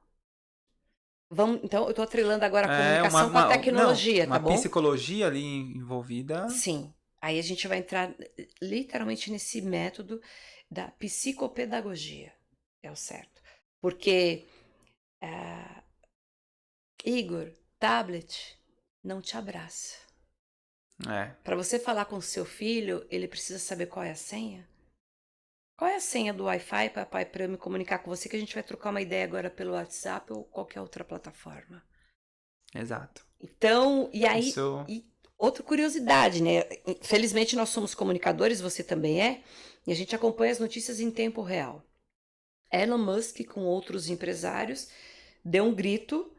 Então, eu estou atrelando agora a comunicação com a tecnologia, tá bom? Uma psicologia ali envolvida. Sim. Aí a gente vai entrar literalmente nesse método da psicopedagogia. É o certo. Porque, Igor, tablet não te abraça. Para você falar com seu filho, ele precisa saber qual é a senha. Qual é a senha do Wi-Fi, papai, para eu me comunicar com você, que a gente vai trocar uma ideia agora pelo WhatsApp ou qualquer outra plataforma. Exato. Então, e aí, outra curiosidade, né? Felizmente nós somos comunicadores, você também é, e a gente acompanha as notícias em tempo real. Elon Musk, com outros empresários, deu um grito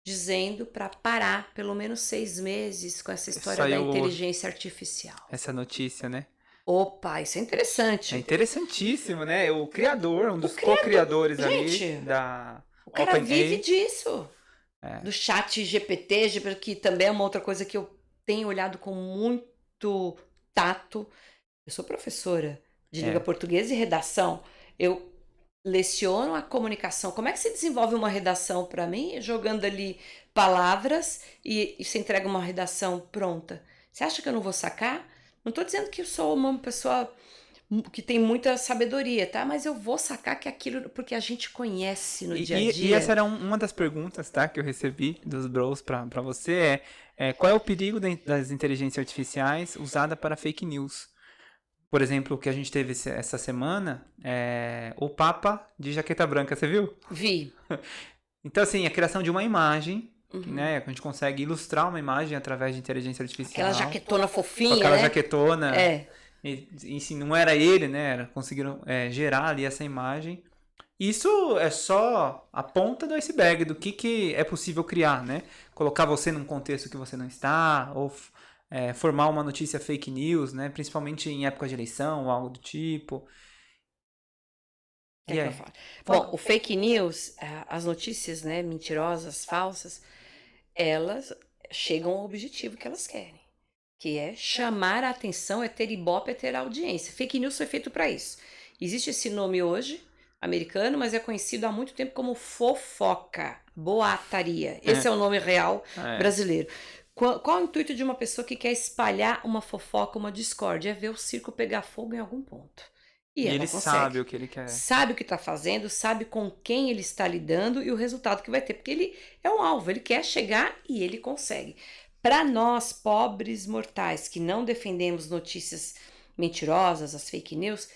dizendo para parar pelo menos 6 meses com essa história da inteligência artificial. Essa notícia, né? Opa, isso é interessante. É interessantíssimo, né? O criador, um dos co-criadores ali da O cara vive disso. Do chat GPT, que também é uma outra coisa que eu tenho olhado com muito tato. Eu sou professora de língua portuguesa e redação. Eu leciono a comunicação. Como é que se desenvolve uma redação para mim? Jogando ali palavras e se entrega uma redação pronta. Você acha que eu não vou sacar? Não tô dizendo que eu sou uma pessoa que tem muita sabedoria, tá? Mas eu vou sacar que aquilo, porque a gente conhece no dia a E essa dia. era uma das perguntas, tá, que eu recebi dos bros pra você, qual é o perigo das inteligências artificiais usada para fake news? Por exemplo, o que a gente teve essa semana, o Papa de jaqueta branca, você viu? Vi. Então, assim, a criação de uma imagem, Uhum. né, a gente consegue ilustrar uma imagem através de inteligência artificial. Aquela jaquetona Com fofinha, aquela né? jaquetona. É. E se não era ele, né? Conseguiram gerar ali essa imagem. Isso é só a ponta do iceberg do que é possível criar, né? Colocar você num contexto que você não está, ou formar uma notícia fake news, né? Principalmente em época de eleição ou algo do tipo. Quer que eu fale? Bom, o fake news, as notícias, né, mentirosas, falsas, elas chegam ao objetivo que elas querem, que é chamar a atenção, é ter ibope, é ter audiência. Fake news foi feito para isso. Existe esse nome hoje, americano, mas é conhecido há muito tempo como fofoca, boataria. Esse é o nome real brasileiro. Qual o intuito de uma pessoa que quer espalhar uma fofoca, uma discórdia? É ver o circo pegar fogo em algum ponto. E ela ele consegue. sabe o que ele quer. Sabe o que está fazendo, sabe com quem ele está lidando e o resultado que vai ter. Porque ele é um alvo, ele quer chegar e ele consegue. Para nós, pobres mortais, que não defendemos notícias mentirosas, as fake news,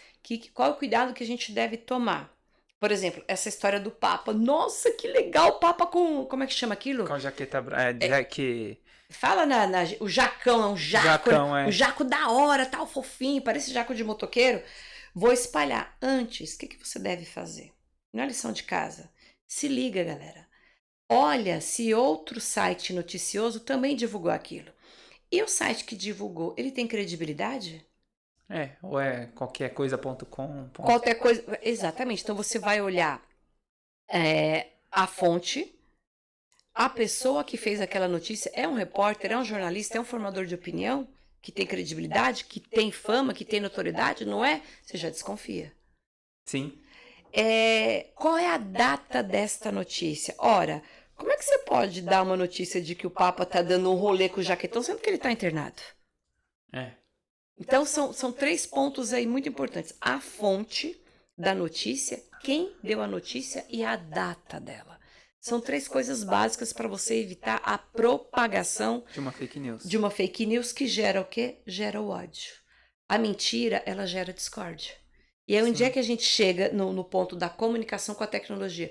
qual é o cuidado que a gente deve tomar? Por exemplo, essa história do Papa. Nossa, que legal o Papa com... Como é que chama aquilo? Com a jaqueta branca. Fala o jacão, é um jaco. Jacão, Um jaco da hora, tal, fofinho, parece jaco de motoqueiro. Vou espalhar. Antes, o que você deve fazer? Não é lição de casa. Se liga, galera. Olha se outro site noticioso também divulgou aquilo. E o site que divulgou, ele tem credibilidade? Ou é qualquercoisa.com. Qualquer coisa. Exatamente. Então você vai olhar a fonte. A pessoa que fez aquela notícia é um repórter, é um jornalista, é um formador de opinião? Que tem credibilidade, que tem fama, que tem notoriedade, não é? Você já desconfia. Sim. Qual é a data desta notícia? Ora, como é que você pode dar uma notícia de que o Papa está dando um rolê com o jaquetão, sendo que ele está internado? Então, são 3 pontos aí muito importantes. A fonte da notícia, quem deu a notícia e a data dela. São 3 coisas básicas para você evitar a propagação de uma fake news. De uma fake news que gera o quê? Gera o ódio. A mentira, ela gera discórdia. E aí, onde é que a gente chega no ponto da comunicação com a tecnologia?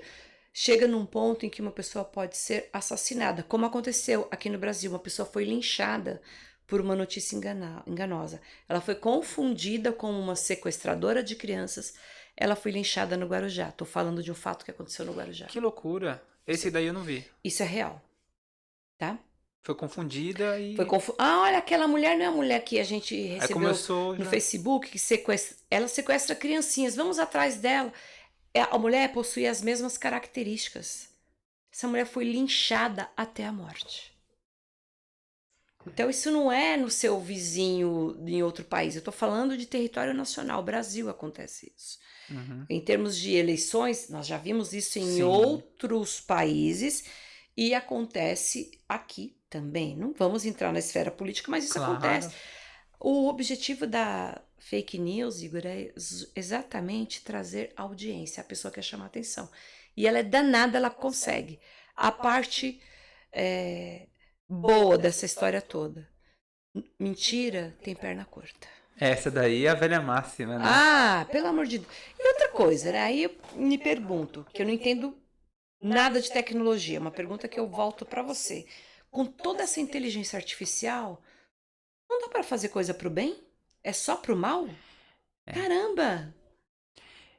Chega num ponto em que uma pessoa pode ser assassinada, como aconteceu aqui no Brasil. Uma pessoa foi linchada por uma notícia enganosa. Ela foi confundida com uma sequestradora de crianças. Ela foi linchada no Guarujá. Estou falando de um fato que aconteceu no Guarujá. Que loucura. Esse daí eu não vi. Isso é real. Tá? Foi confundida e... olha, aquela mulher não é a mulher que a gente recebeu no já... Facebook, que ela sequestra criancinhas, vamos atrás dela. A mulher possui as mesmas características. Essa mulher foi linchada até a morte. Então isso não é no seu vizinho em outro país, eu estou falando de território nacional, Brasil acontece isso. Uhum. Em termos de eleições, nós já vimos isso em outros países e acontece aqui também. Não vamos entrar na esfera política, mas isso acontece. O objetivo da fake news, Igor, é exatamente trazer audiência. A pessoa quer chamar atenção. E ela é danada, ela consegue. A parte boa dessa história toda. Mentira tem perna curta. Essa daí é a velha máxima, né? Ah, pelo amor de Deus. E outra coisa, né? Aí eu me pergunto, que eu não entendo nada de tecnologia. Uma pergunta que eu volto para você. Com toda essa inteligência artificial, não dá para fazer coisa pro bem? É só pro mal? Caramba!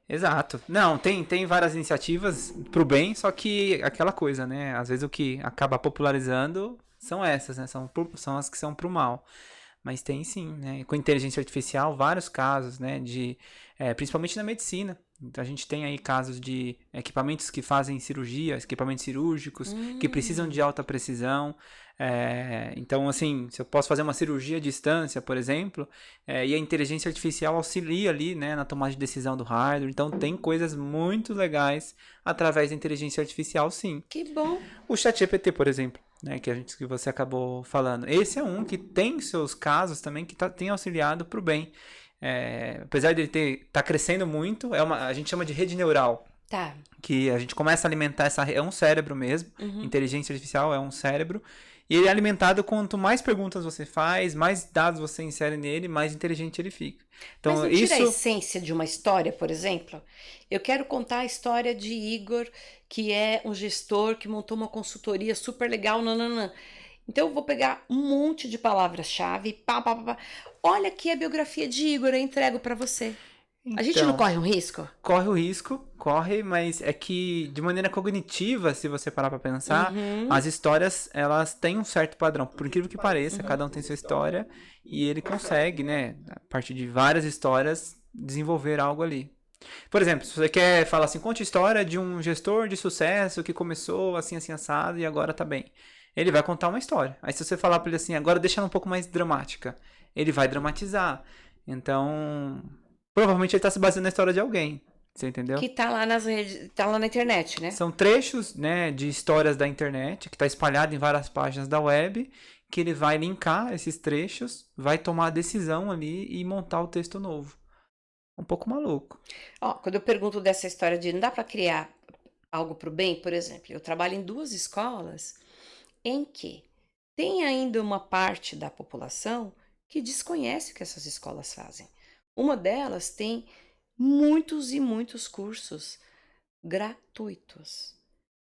Exato. Não, tem várias iniciativas pro bem, só que aquela coisa, né? Às vezes o que acaba popularizando são essas, né? São as que são pro mal. Mas tem sim, né? Com inteligência artificial, vários casos, né? Principalmente na medicina. Então, a gente tem aí casos de equipamentos que fazem cirurgias, equipamentos cirúrgicos, que precisam de alta precisão. Então, assim, se eu posso fazer uma cirurgia à distância, por exemplo, e a inteligência artificial auxilia ali, né, na tomada de decisão do hardware. Então, tem coisas muito legais através da inteligência artificial, sim. Que bom! O ChatGPT, por exemplo. né, que você acabou falando. Esse é um que tem seus casos também que tem auxiliado para o bem. Apesar de ele tá crescendo muito, a gente chama de rede neural. Tá. Que a gente começa a alimentar é um cérebro mesmo, inteligência artificial é um cérebro, e ele é alimentado quanto mais perguntas você faz, mais dados você insere nele, mais inteligente ele fica. Então, mas não tira a essência de uma história, por exemplo? Eu quero contar a história de Igor, que é um gestor que montou uma consultoria super legal, nananã. Então eu vou pegar um monte de palavras-chave, pá. Olha aqui a biografia de Igor, eu entrego para você. A gente não corre um risco? Corre o risco, mas é que de maneira cognitiva, se você parar pra pensar, as histórias, elas têm um certo padrão. Por incrível que pareça, cada um tem sua história e ele consegue, né, a partir de várias histórias, desenvolver algo ali. Por exemplo, se você quer falar assim, conte a história de um gestor de sucesso que começou assim, assim, assado e agora tá bem. Ele vai contar uma história. Aí se você falar pra ele assim, agora deixa ela um pouco mais dramática, ele vai dramatizar. Então, provavelmente ele tá se baseando na história de alguém. Você entendeu? Que tá lá nas redes, tá lá na internet, né? São trechos, né, de histórias da internet, que tá espalhado em várias páginas da web, que ele vai linkar esses trechos, vai tomar a decisão ali e montar o texto novo. Um pouco maluco. Quando eu pergunto dessa história de não dá para criar algo pro bem, por exemplo, eu trabalho em 2 escolas em que tem ainda uma parte da população que desconhece o que essas escolas fazem. Uma delas tem muitos e muitos cursos gratuitos.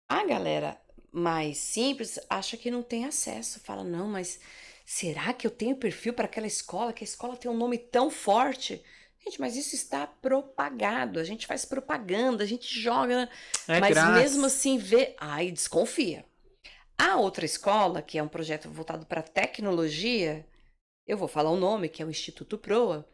A galera mais simples acha que não tem acesso. Fala, não, mas será que eu tenho perfil para aquela escola? Que a escola tem um nome tão forte? Gente, mas isso está propagado. A gente faz propaganda, a gente joga. Mas grátis. mesmo assim vê... Ai, desconfia. A outra escola, que é um projeto voltado para tecnologia, eu vou falar o nome, que é o Instituto Proa.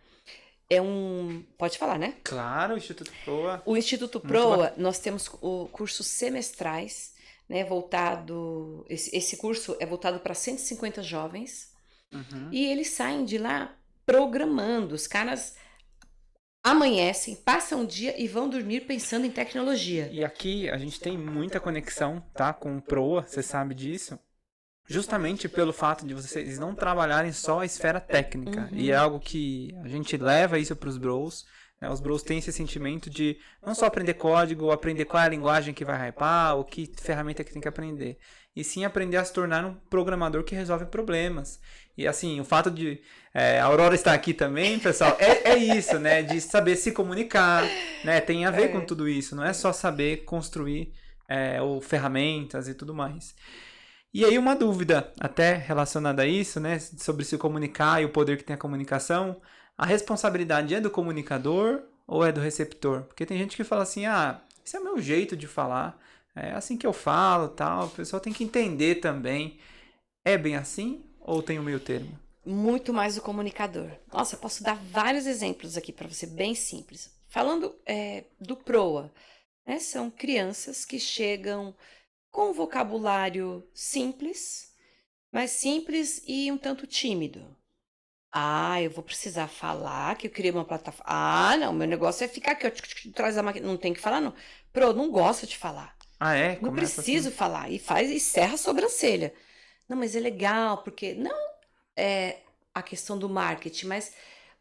Pode falar, né? Claro, o Instituto Proa. O Instituto Proa, nós temos cursos semestrais, né? Voltado. Esse curso é voltado para 150 jovens. E eles saem de lá programando. Os caras amanhecem, passam o dia e vão dormir pensando em tecnologia. E aqui a gente tem muita conexão, tá? Com o Proa, você sabe disso. Justamente pelo fato de vocês não trabalharem só a esfera técnica. E é algo que a gente leva isso para os bros. Né? Os bros têm esse sentimento de não só aprender código, aprender qual é a linguagem que vai hypar, ou que ferramenta que tem que aprender. E sim aprender a se tornar um programador que resolve problemas. E assim, o fato de a Aurora estar aqui também, pessoal, é isso, né? De saber se comunicar, né? Tem a ver com tudo isso. Não é só saber construir ou ferramentas e tudo mais. E aí uma dúvida até relacionada a isso, né, sobre se comunicar e o poder que tem a comunicação, a responsabilidade é do comunicador ou é do receptor? Porque tem gente que fala assim, esse é o meu jeito de falar, é assim que eu falo, tal, o pessoal tem que entender também. É bem assim ou tem um meio termo? Muito mais do comunicador. Nossa, eu posso dar vários exemplos aqui para você, bem simples. Falando do Proa, né, são crianças que chegam com um vocabulário simples, mas simples e um tanto tímido. Eu vou precisar falar que eu criei uma plataforma. Não, meu negócio é ficar aqui, traz a máquina. Não tem que falar, não. Não gosto de falar. Não preciso assim? falar. E serra a sobrancelha. Não, mas é legal, porque não é a questão do marketing, mas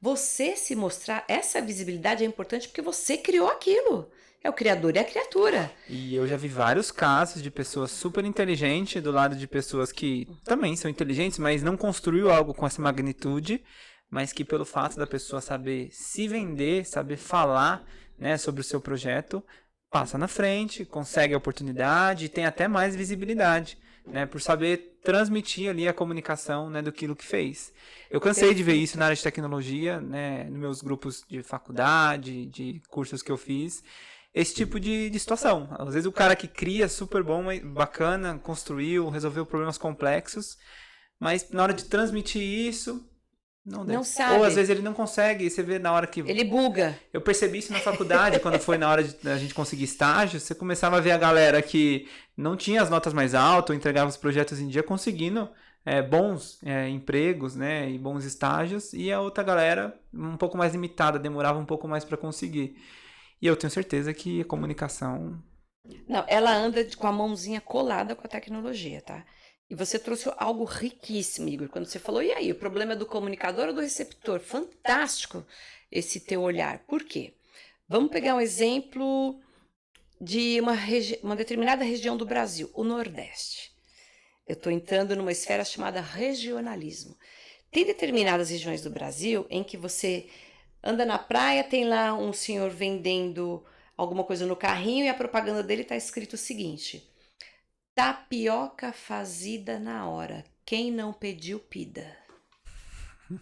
você se mostrar, essa visibilidade é importante porque você criou aquilo. É o criador e a criatura. E eu já vi vários casos de pessoas super inteligentes do lado de pessoas que também são inteligentes, mas não construiu algo com essa magnitude, mas que pelo fato da pessoa saber se vender, saber falar, né, sobre o seu projeto, passa na frente, consegue a oportunidade e tem até mais visibilidade, né, por saber transmitir ali a comunicação, né, daquilo que fez. Eu cansei de ver isso na área de tecnologia, né, nos meus grupos de faculdade, de cursos que eu fiz, esse tipo de situação. Às vezes o cara que cria super bom, bacana, construiu, resolveu problemas complexos, mas na hora de transmitir isso, não sabe. Ou às vezes ele não consegue, você vê na hora que... Ele buga. Eu percebi isso na faculdade, quando foi na hora de a gente conseguir estágio, você começava a ver a galera que não tinha as notas mais altas, ou entregava os projetos em dia, conseguindo bons empregos, né, e bons estágios, e a outra galera um pouco mais limitada, demorava um pouco mais para conseguir. E eu tenho certeza que a comunicação... Não, ela anda com a mãozinha colada com a tecnologia, tá? E você trouxe algo riquíssimo, Igor, quando você falou, e aí, o problema é do comunicador ou do receptor? Fantástico esse teu olhar. Por quê? Vamos pegar um exemplo de uma determinada região do Brasil, o Nordeste. Eu estou entrando numa esfera chamada regionalismo. Tem determinadas regiões do Brasil em que você anda na praia, tem lá um senhor vendendo alguma coisa no carrinho e a propaganda dele está escrito o seguinte: tapioca fazida na hora. Quem não pediu, pida.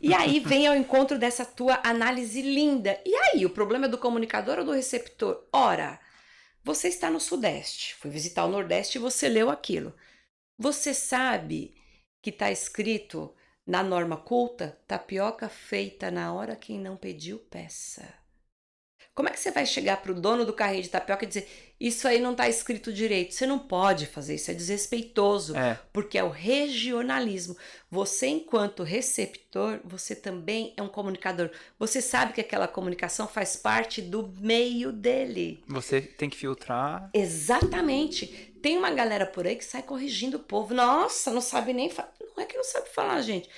E aí vem ao encontro dessa tua análise linda. E aí, o problema é do comunicador ou do receptor? Ora, você está no Sudeste, foi visitar o Nordeste e você leu aquilo. Você sabe que está escrito na norma culta, tapioca feita na hora, quem não pediu, peça. Como é que você vai chegar para o dono do carrinho de tapioca e dizer, isso aí não está escrito direito? Você não pode fazer isso, é desrespeitoso, porque é o regionalismo. Você, enquanto receptor, você também é um comunicador. Você sabe que aquela comunicação faz parte do meio dele. Você tem que filtrar. Exatamente. Tem uma galera por aí que sai corrigindo o povo. Nossa, não sabe nem falar. Não é que não sabe falar, gente.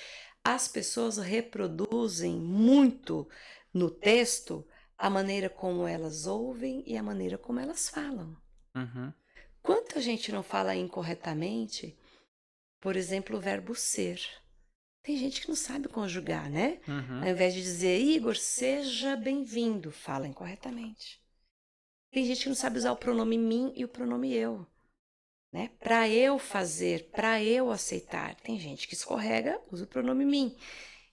As pessoas reproduzem muito no texto a maneira como elas ouvem e a maneira como elas falam. Uhum. Quanta gente não fala incorretamente, por exemplo, o verbo ser. Tem gente que não sabe conjugar, né? Uhum. Ao invés de dizer, Igor, seja bem-vindo, fala incorretamente. Tem gente que não sabe usar o pronome mim e o pronome eu. Né? Para eu fazer, para eu aceitar. Tem gente que escorrega, usa o pronome mim.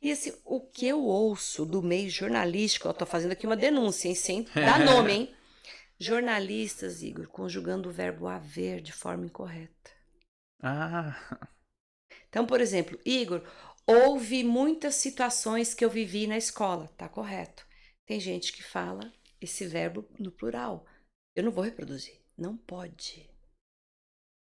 E assim, o que eu ouço do meio jornalístico, eu estou fazendo aqui uma denúncia, hein, sem dar nome, hein? Jornalistas, Igor, conjugando o verbo haver de forma incorreta. Então, por exemplo, Igor, houve muitas situações que eu vivi na escola, tá correto. Tem gente que fala esse verbo no plural. Eu não vou reproduzir, não pode.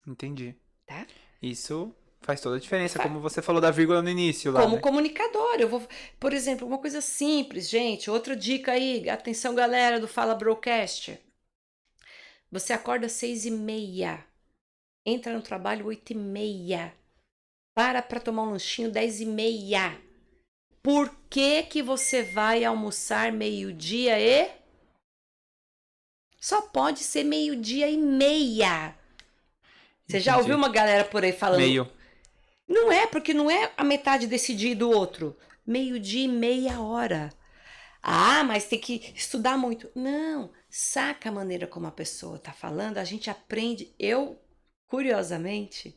Entendi. Tá? Isso faz toda a diferença, como você falou da vírgula no início lá, como né? comunicador, eu vou, por exemplo, uma coisa simples, gente, outra dica aí, atenção galera do Fala Broadcast. Você acorda às 6h30, entra no trabalho 8h30, para tomar um lanchinho 10h30. Por que você vai almoçar meio-dia e... Só pode ser 12h30. Você já ouviu uma galera por aí falando... Meio. Não é, porque não é a metade desse dia e do outro. 12h e meia hora. Ah, mas tem que estudar muito. Não, saca a maneira como a pessoa está falando, a gente aprende. Eu, curiosamente,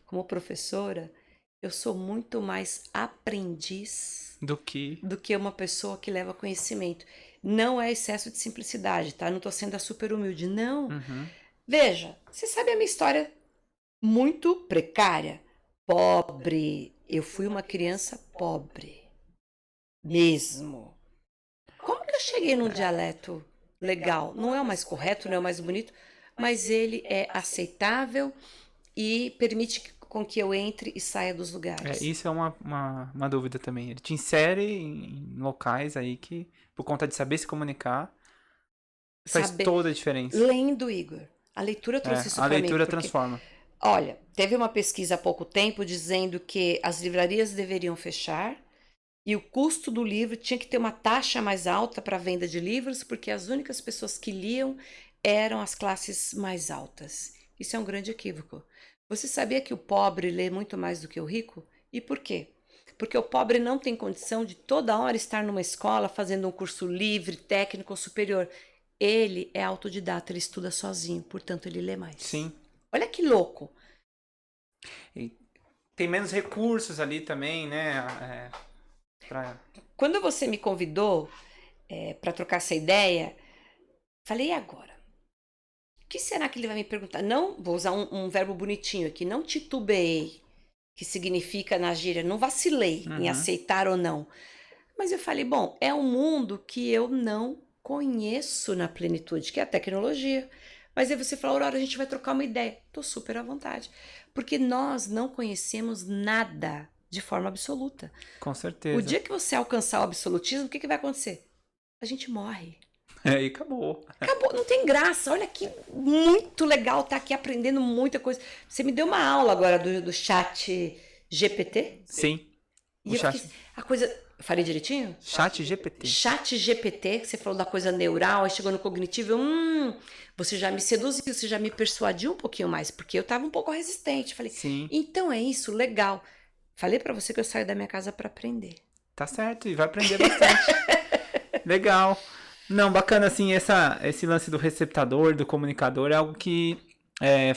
como professora, eu sou muito mais aprendiz do que uma pessoa que leva conhecimento. Não é excesso de simplicidade, tá? Não estou sendo a super humilde, não. Veja, você sabe a minha história muito precária. Pobre. Eu fui uma criança pobre. Mesmo. Como que eu cheguei num dialeto legal? Não é o mais correto, não é o mais bonito, mas ele é aceitável e permite com que eu entre e saia dos lugares. Isso é uma dúvida também. Ele te insere em locais aí que, por conta de saber se comunicar, faz toda a diferença. Lendo, Igor. A leitura trouxe isso para mim. A leitura transforma. Olha, teve uma pesquisa há pouco tempo dizendo que as livrarias deveriam fechar e o custo do livro tinha que ter uma taxa mais alta para a venda de livros, porque as únicas pessoas que liam eram as classes mais altas. Isso é um grande equívoco. Você sabia que o pobre lê muito mais do que o rico? E por quê? Porque o pobre não tem condição de toda hora estar numa escola fazendo um curso livre, técnico ou superior. Ele é autodidata, ele estuda sozinho, portanto ele lê mais. Sim. Olha que louco. E tem menos recursos ali também, né? Quando você me convidou para trocar essa ideia, falei, e agora? O que será que ele vai me perguntar? Não, vou usar um verbo bonitinho aqui, não titubeei, que significa na gíria, não vacilei em aceitar ou não. Mas eu falei, bom, é um mundo que eu não conheço na plenitude, que é a tecnologia. Mas aí você falou, Aurora, a gente vai trocar uma ideia. Estou super à vontade. Porque nós não conhecemos nada de forma absoluta. Com certeza. O dia que você alcançar o absolutismo, o que vai acontecer? A gente morre. E acabou. Acabou, não tem graça. Olha que muito legal estar aqui aprendendo muita coisa. Você me deu uma aula agora do chat GPT? Sim. E eu fiquei, a coisa... Falei direitinho? Chat GPT. Chat GPT, que você falou da coisa neural, aí chegou no cognitivo, você já me seduziu, você já me persuadiu um pouquinho mais, porque eu tava um pouco resistente. Falei, Sim. Então é isso, legal. Falei pra você que eu saio da minha casa pra aprender. Tá certo, e vai aprender bastante. Legal. Não, bacana, assim, esse lance do receptador, do comunicador, é algo que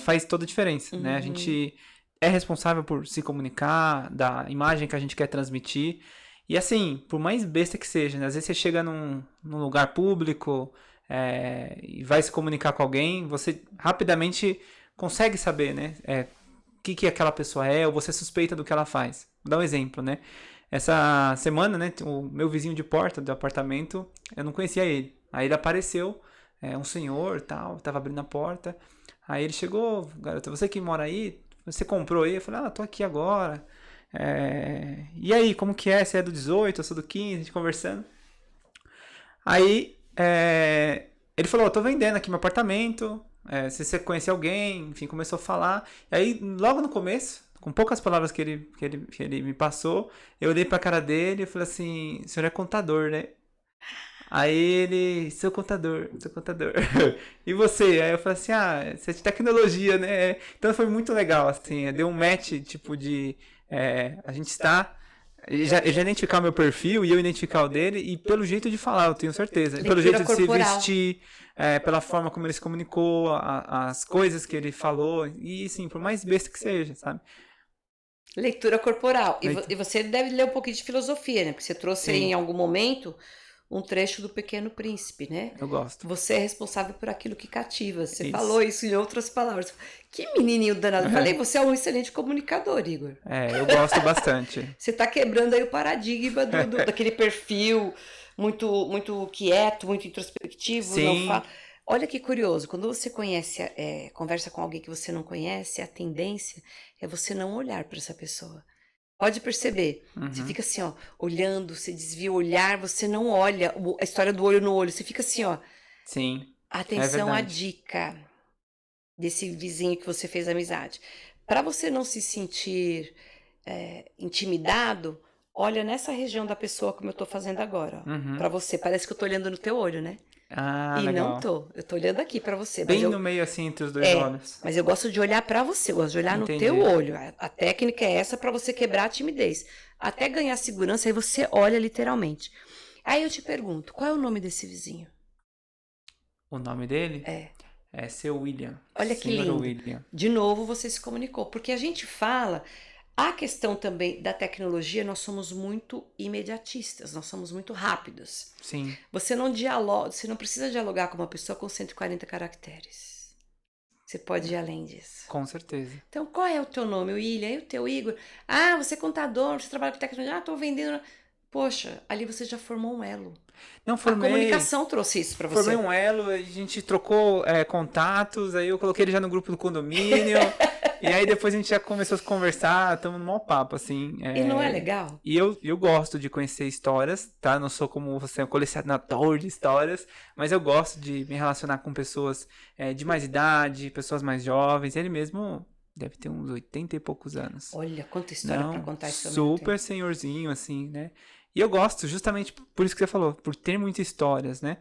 faz toda a diferença, né? A gente é responsável por se comunicar, da imagem que a gente quer transmitir. E assim, por mais besta que seja, né? Às vezes você chega num lugar público e vai se comunicar com alguém, você rapidamente consegue saber, né? O que aquela pessoa é, ou você suspeita do que ela faz. Vou dar um exemplo, né? Essa semana, né, o meu vizinho de porta do apartamento, eu não conhecia ele. Aí ele apareceu, um senhor, tal, tava abrindo a porta. Aí ele chegou, garota, você que mora aí, você comprou aí? Eu falei, tô aqui agora. E aí, como que é? Você é do 18, eu sou do 15, a gente conversando. Aí, ele falou, tô vendendo aqui meu apartamento, se você conhece alguém, enfim, começou a falar. E aí, logo no começo, com poucas palavras que ele me passou, eu olhei pra cara dele e falei assim, o senhor é contador, né? Aí ele, sou contador. E você? Aí eu falei assim, você é de tecnologia, né? Então foi muito legal, assim, deu um match, tipo de... a gente está... Ele já identificar o meu perfil e eu identificar o dele, e pelo jeito de falar, eu tenho certeza. Leitura pelo jeito corporal. De se vestir, pela forma como ele se comunicou, as coisas que ele falou, e sim, por mais besta que seja, sabe? Leitura corporal. E você deve ler um pouquinho de filosofia, né? Porque você trouxe em algum momento um trecho do Pequeno Príncipe, né? Eu gosto. Você é responsável por aquilo que cativa. Você falou isso em outras palavras. Que menininho danado. Eu falei, você é um excelente comunicador, Igor. Eu gosto bastante. Você está quebrando aí o paradigma daquele perfil muito quieto, muito introspectivo. Sim. Não fala. Olha que curioso, quando você conversa com alguém que você não conhece, a tendência é você não olhar para essa pessoa. Pode perceber, você fica assim, olhando, você desvia o olhar, você não olha a história do olho no olho, você fica assim, Sim. Atenção à dica desse vizinho que você fez amizade. Para você não se sentir intimidado, olha nessa região da pessoa como eu tô fazendo agora. Para você, parece que eu tô olhando no teu olho, né? E legal. não tô, eu tô olhando aqui pra você. Bem no meio assim, entre os dois olhos. Mas eu gosto de olhar pra você, eu gosto de olhar no teu olho. A técnica é essa pra você quebrar a timidez. Até ganhar segurança, aí você olha literalmente. Aí eu te pergunto, qual é o nome desse vizinho? O nome dele? É Seu William. Olha que lindo. William. De novo você se comunicou, porque a gente fala... A questão também da tecnologia, nós somos muito imediatistas, nós somos muito rápidos. Sim. Você não precisa dialogar com uma pessoa com 140 caracteres. Você pode ir além disso. Com certeza. Então, qual é o teu nome, William? E o teu Igor? Você é contador, você trabalha com tecnologia. Tô vendendo... Poxa, ali você já formou um elo. Não, formei. A comunicação trouxe isso pra você. Formei um elo, a gente trocou contatos, aí eu coloquei ele já no grupo do condomínio. E aí depois a gente já começou a conversar, estamos no maior papo, assim. E não é legal? E eu gosto de conhecer histórias, tá? Não sou como você, um colecionador de histórias, mas eu gosto de me relacionar com pessoas de mais idade, pessoas mais jovens. Ele mesmo deve ter uns 80 e poucos anos. Olha, quanta história pra contar isso. Super senhorzinho, assim, né? E eu gosto, justamente por isso que você falou, por ter muitas histórias, né?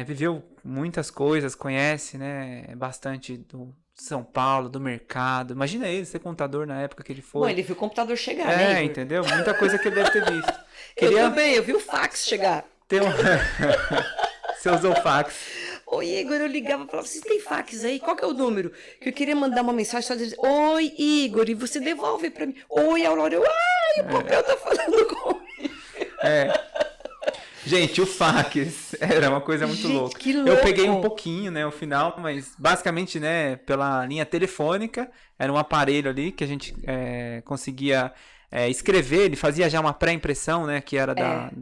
Viveu muitas coisas, conhece, né? Bastante do São Paulo, do mercado. Imagina ele ser contador na época que ele foi. Bom, ele viu o computador chegar, né, Igor? Entendeu? Muita coisa que ele deve ter visto. Eu também, eu vi o fax chegar. Você usou o fax. Oi, Igor, eu ligava e falava, você tem fax aí? Qual que é o número? Que eu queria mandar uma mensagem só dizendo, oi, Igor, e você devolve pra mim. Oi, Aurora, o papel tá falando comigo. Gente, o fax era uma coisa muito louca. Que louco. Eu peguei um pouquinho, né, o final, mas basicamente, né, pela linha telefônica, era um aparelho ali que a gente conseguia escrever, ele fazia já uma pré-impressão, né, que era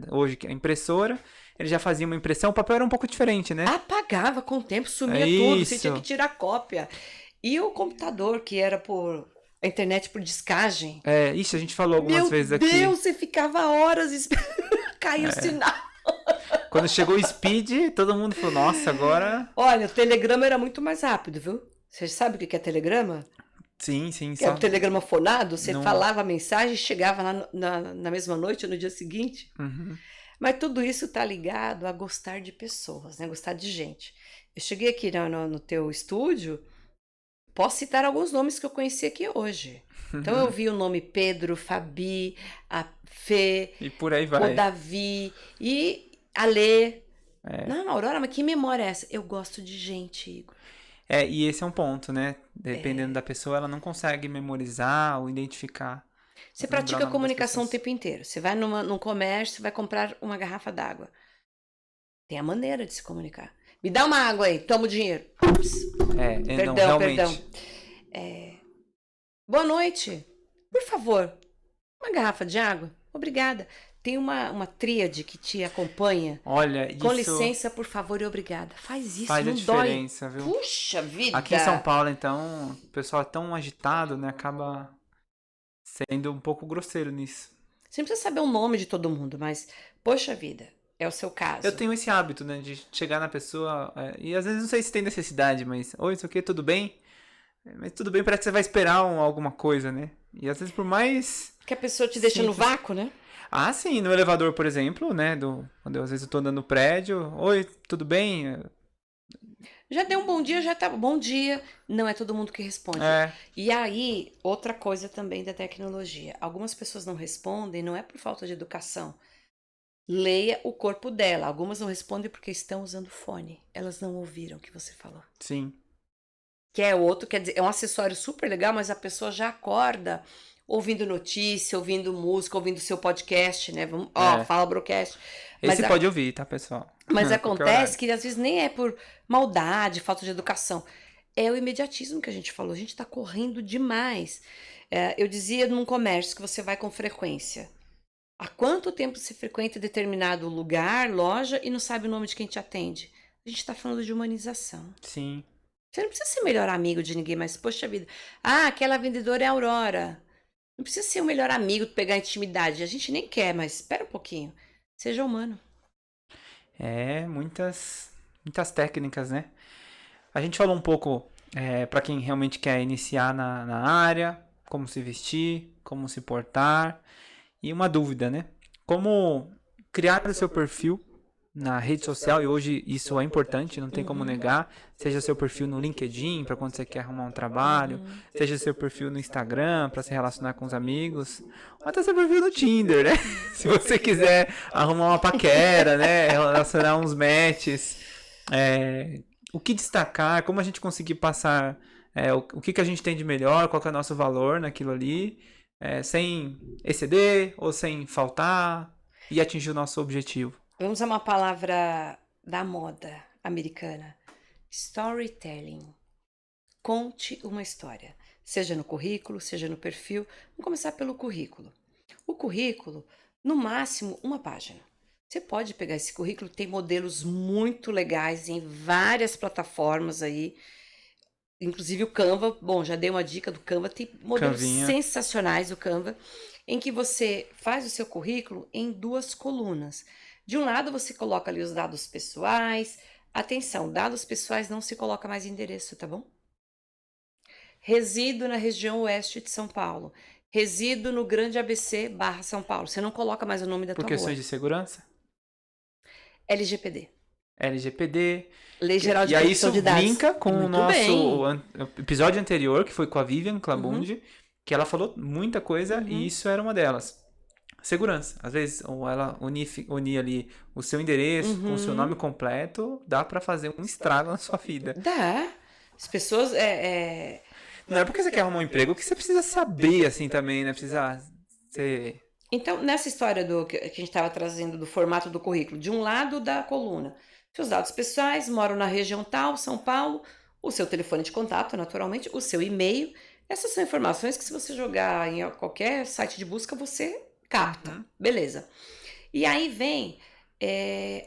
hoje a impressora. Ele já fazia uma impressão, o papel era um pouco diferente, né? Apagava com o tempo, sumia tudo, você tinha que tirar cópia. E o computador, que era por a internet por discagem. Isso a gente falou algumas vezes aqui. Meu Deus, você ficava horas esperando cair o sinal. Quando chegou o Speed, todo mundo falou, nossa, agora... Olha, o telegrama era muito mais rápido, viu? Você sabe o que é telegrama? Sim, sim, Que é só... o telegrama fonado, você Não... falava a mensagem e chegava na mesma noite ou no dia seguinte. Uhum. Mas tudo isso tá ligado a gostar de pessoas, né? Gostar de gente. Eu cheguei aqui no teu estúdio, posso citar alguns nomes que eu conheci aqui hoje. Então eu vi o nome Pedro, Fabi, a Fê, E por aí o vai. Davi e a Lê. É. Não, Aurora, mas que memória é essa? Eu gosto de gente, Igor. E esse é um ponto, né? Dependendo da pessoa, ela não consegue memorizar ou identificar. Você lembrar o pratica nome das comunicação o pessoas. tempo inteiro. Você vai num comércio, vai comprar uma garrafa d'água. Tem a maneira de se comunicar. Me dá uma água aí, toma o dinheiro. Ups. Não, Perdão, realmente. perdão. Boa noite. Por favor, uma garrafa de água? Obrigada. Tem uma tríade que te acompanha. Olha, Com isso licença, por favor e obrigada. Faz isso, faz a não dói. diferença, viu? Puxa vida. Aqui em São Paulo, então, o pessoal é tão agitado, né? Acaba sendo um pouco grosseiro nisso. Você não precisa saber o nome de todo mundo, mas, poxa vida, é o seu caso. Eu tenho esse hábito, né? De chegar na pessoa e às vezes não sei se tem necessidade, mas... Oi, isso aqui, tudo bem? Mas tudo bem, parece que você vai esperar alguma coisa, né? E às vezes por mais... Que a pessoa te deixa no simples. vácuo, né? Ah, sim, no elevador, por exemplo, né? Quando às vezes eu tô andando no prédio. Oi, tudo bem? Já deu um bom dia, já tá bom dia. Não é todo mundo que responde. E aí, outra coisa também da tecnologia. Algumas pessoas não respondem, não é por falta de educação. Leia o corpo dela. Algumas não respondem porque estão usando fone. Elas não ouviram o que você falou. Sim. Que é outro, quer dizer, é um acessório super legal, mas a pessoa já acorda ouvindo notícia, ouvindo música, ouvindo seu podcast, né? Fala Brocast. Esse pode ouvir, tá, pessoal? Mas acontece que às vezes nem é por maldade, falta de educação. É o imediatismo que a gente falou. A gente está correndo demais. Eu dizia num comércio que você vai com frequência. Há quanto tempo você frequenta determinado lugar, loja, e não sabe o nome de quem te atende? A gente está falando de humanização. Sim. Você não precisa ser melhor amigo de ninguém, mas, poxa vida. Ah, aquela vendedora é a Aurora. Não precisa ser o melhor amigo, pegar intimidade. A gente nem quer, mas espera um pouquinho. Seja humano. Muitas técnicas, né? A gente falou um pouco para quem realmente quer iniciar na área, como se vestir, como se portar. E uma dúvida, né? Como criar o seu perfil na rede social, e hoje isso é importante, não tem como negar, seja seu perfil no LinkedIn, para quando você quer arrumar um trabalho, seja seu perfil no Instagram, para se relacionar com os amigos, ou até seu perfil no Tinder, né? Se você quiser arrumar uma paquera, né? Relacionar uns matches, o que destacar, como a gente conseguir passar, o que a gente tem de melhor, qual que é o nosso valor naquilo ali, sem exceder ou sem faltar e atingir o nosso objetivo. Vamos a uma palavra da moda americana. Storytelling. Conte uma história. Seja no currículo, seja no perfil. Vamos começar pelo currículo. O currículo, no máximo, uma página. Você pode pegar esse currículo, tem modelos muito legais em várias plataformas aí. Inclusive o Canva, bom, já dei uma dica do Canva, tem modelos sensacionais do Canva, em que você faz o seu currículo em 2 colunas. De um lado você coloca ali os dados pessoais. Atenção, dados pessoais não se coloca mais endereço, tá bom? Resido na região oeste de São Paulo. Resido no Grande ABC / São Paulo. Você não coloca mais o nome da tua rua. Por questões de segurança? LGPD. Lei Geral de Proteção de Dados. E aí isso brinca com o nosso episódio anterior, que foi com a Vivian Clabundi, que ela falou muita coisa e isso era uma delas. Segurança. Às vezes, ou ela unir ali o seu endereço com o seu nome completo, dá pra fazer um estrago na sua vida. Dá. As pessoas... Não é porque você quer arrumar um emprego que você precisa saber, assim, também, né? Precisa ser... Então, nessa história que a gente estava trazendo do formato do currículo, de um lado da coluna, seus dados pessoais, moram na região tal, São Paulo, o seu telefone de contato, naturalmente, o seu e-mail. Essas são informações que, se você jogar em qualquer site de busca, você capta. Beleza. E aí vem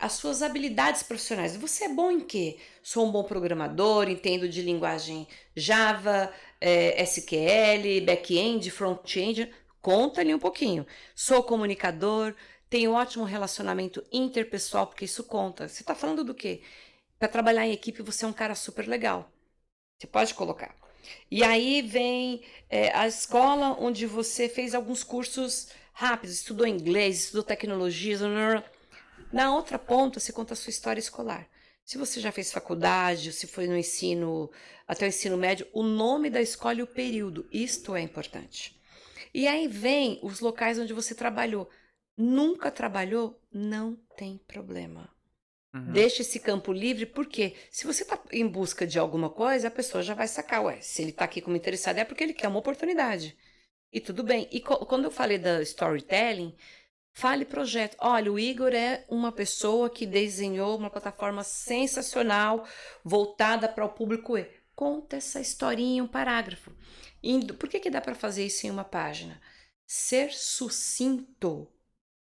as suas habilidades profissionais. Você é bom em quê? Sou um bom programador, entendo de linguagem Java, SQL, back-end, front-end. Conta ali um pouquinho. Sou comunicador, tem um ótimo relacionamento interpessoal, porque isso conta. Você tá falando do quê? Para trabalhar em equipe, você é um cara super legal. Você pode colocar. E aí vem a escola onde você fez alguns cursos rápidos, estudou inglês, estudou tecnologias. Na outra ponta, você conta a sua história escolar. Se você já fez faculdade, se foi no ensino, até o ensino médio, o nome da escola e o período. Isto é importante. E aí vem os locais onde você trabalhou. Nunca trabalhou? Não tem problema. Deixa esse campo livre, porque se você está em busca de alguma coisa, a pessoa já vai sacar, ué, se ele está aqui como interessado é porque ele quer uma oportunidade. E tudo bem. E quando eu falei da storytelling, fale projeto. Olha, o Igor é uma pessoa que desenhou uma plataforma sensacional, voltada para o público E. Conta essa historinha em um parágrafo. Por que dá para fazer isso em uma página? Ser sucinto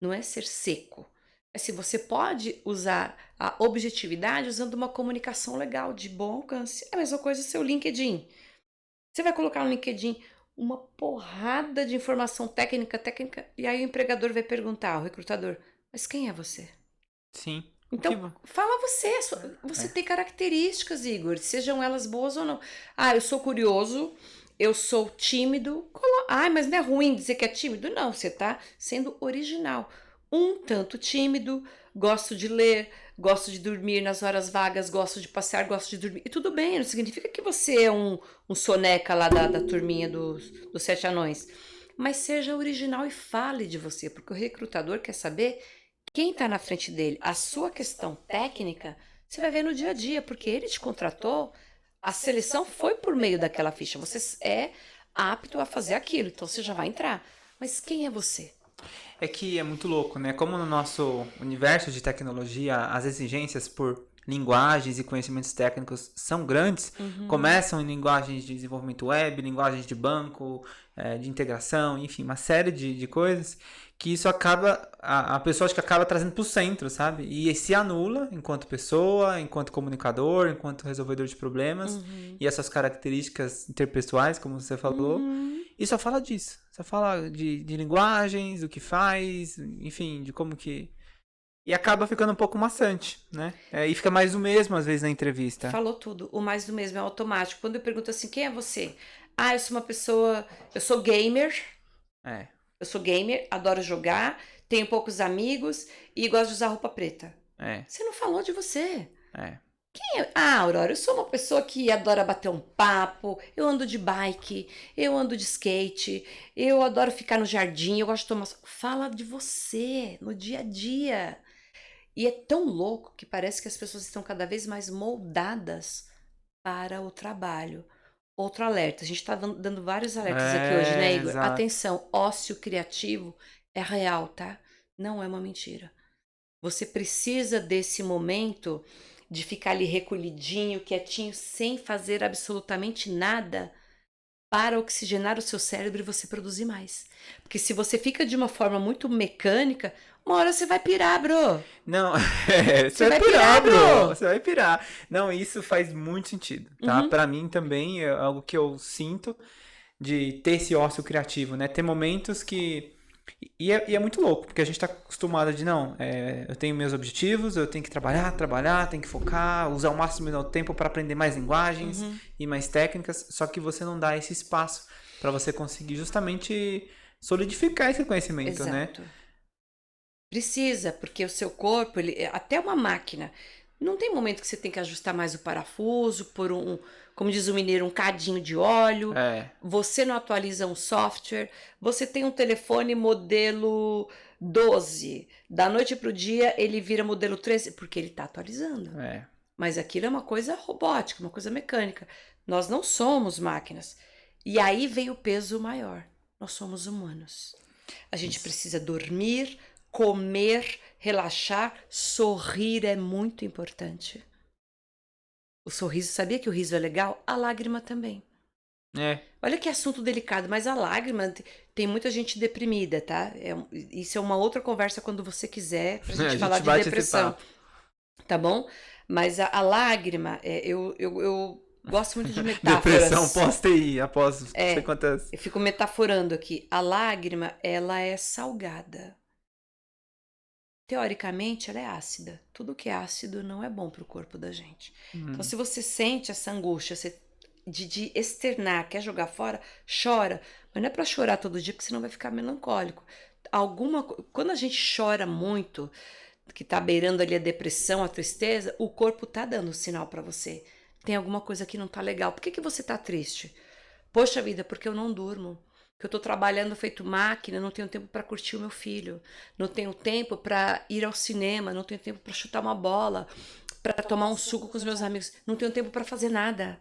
não é ser seco. É se você pode usar a objetividade usando uma comunicação legal, de bom alcance. É a mesma coisa o seu LinkedIn. Você vai colocar no LinkedIn uma porrada de informação técnica, e aí o empregador vai perguntar ao recrutador, mas quem é você? Sim. Então, fala você. Você tem características, Igor, sejam elas boas ou não. Ah, eu sou curioso, eu sou tímido. Mas não é ruim dizer que é tímido? Não, você está sendo original. Um tanto tímido, gosto de ler, gosto de dormir nas horas vagas, gosto de passear, gosto de dormir. E tudo bem, não significa que você é um soneca lá da turminha dos Sete Anões. Mas seja original e fale de você, porque o recrutador quer saber quem está na frente dele. A sua questão técnica, você vai ver no dia a dia, porque ele te contratou, a seleção foi por meio daquela ficha. Você é apto a fazer aquilo, então você já vai entrar. Mas quem é você? É que é muito louco, né? Como no nosso universo de tecnologia, as exigências por linguagens e conhecimentos técnicos são grandes, começam em linguagens de desenvolvimento web, linguagens de banco, de integração, enfim, uma série de coisas que isso acaba, a pessoa acho que acaba trazendo para o centro, sabe? E se anula enquanto pessoa, enquanto comunicador, enquanto resolvedor de problemas e essas características interpessoais, como você falou, e só fala disso. Só fala de linguagens, do que faz, enfim, de como que... E acaba ficando um pouco maçante, né? E fica mais do mesmo, às vezes, na entrevista. Falou tudo. O mais do mesmo é automático. Quando eu pergunto assim, quem é você? Ah, eu sou uma pessoa... Eu sou gamer. Eu sou gamer, adoro jogar, tenho poucos amigos e gosto de usar roupa preta. Você não falou de você. Quem é? Ah, Aurora, eu sou uma pessoa que adora bater um papo, eu ando de bike, eu ando de skate, eu adoro ficar no jardim, eu gosto de tomar... Fala de você, no dia a dia. E é tão louco que parece que as pessoas estão cada vez mais moldadas para o trabalho. Outro alerta, a gente está dando vários alertas aqui hoje, né, Igor? Exato. Atenção, ócio criativo é real, tá? Não é uma mentira. Você precisa desse momento de ficar ali recolhidinho, quietinho, sem fazer absolutamente nada para oxigenar o seu cérebro e você produzir mais. Porque se você fica de uma forma muito mecânica, uma hora você vai pirar, bro. Não, você vai pirar, bro. Você vai pirar. Não, isso faz muito sentido, tá? Pra mim também é algo que eu sinto de ter esse ócio criativo, né? Ter momentos que... E é muito louco, porque a gente tá acostumado de, não, eu tenho meus objetivos, eu tenho que trabalhar, tenho que focar, usar o máximo do meu tempo para aprender mais linguagens e mais técnicas, só que você não dá esse espaço para você conseguir justamente solidificar esse conhecimento, né? Exato. Precisa, porque o seu corpo, até uma máquina, não tem momento que você tem que ajustar mais o parafuso, por como diz o mineiro, um cadinho de óleo. Você não atualiza um software. Você tem um telefone modelo 12. Da noite para o dia, ele vira modelo 13, porque ele está atualizando. Mas aquilo é uma coisa robótica, uma coisa mecânica. Nós não somos máquinas. E aí vem o peso maior. Nós somos humanos. A gente precisa dormir, comer, relaxar, sorrir é muito importante. O sorriso, sabia que o riso é legal? A lágrima também. Olha que assunto delicado, mas a lágrima, tem muita gente deprimida, tá? Isso é uma outra conversa quando você quiser, pra gente falar de depressão. Tá bom? Mas a lágrima, eu gosto muito de metáforas. Depressão pós-TI, após não sei quantas... Eu fico metaforando aqui. A lágrima, ela é salgada. teoricamente, ela é ácida. Tudo que é ácido não é bom para o corpo da gente. Então, se você sente essa angústia de externar, quer jogar fora, chora. Mas não é para chorar todo dia, porque senão vai ficar melancólico. Quando a gente chora muito, que tá beirando ali a depressão, a tristeza, o corpo tá dando sinal para você. Tem alguma coisa que não tá legal. Por que você tá triste? Poxa vida, porque eu não durmo. Que eu tô trabalhando feito máquina, não tenho tempo para curtir o meu filho, não tenho tempo para ir ao cinema, não tenho tempo para chutar uma bola, para tomar um suco com os meus amigos, não tenho tempo para fazer nada.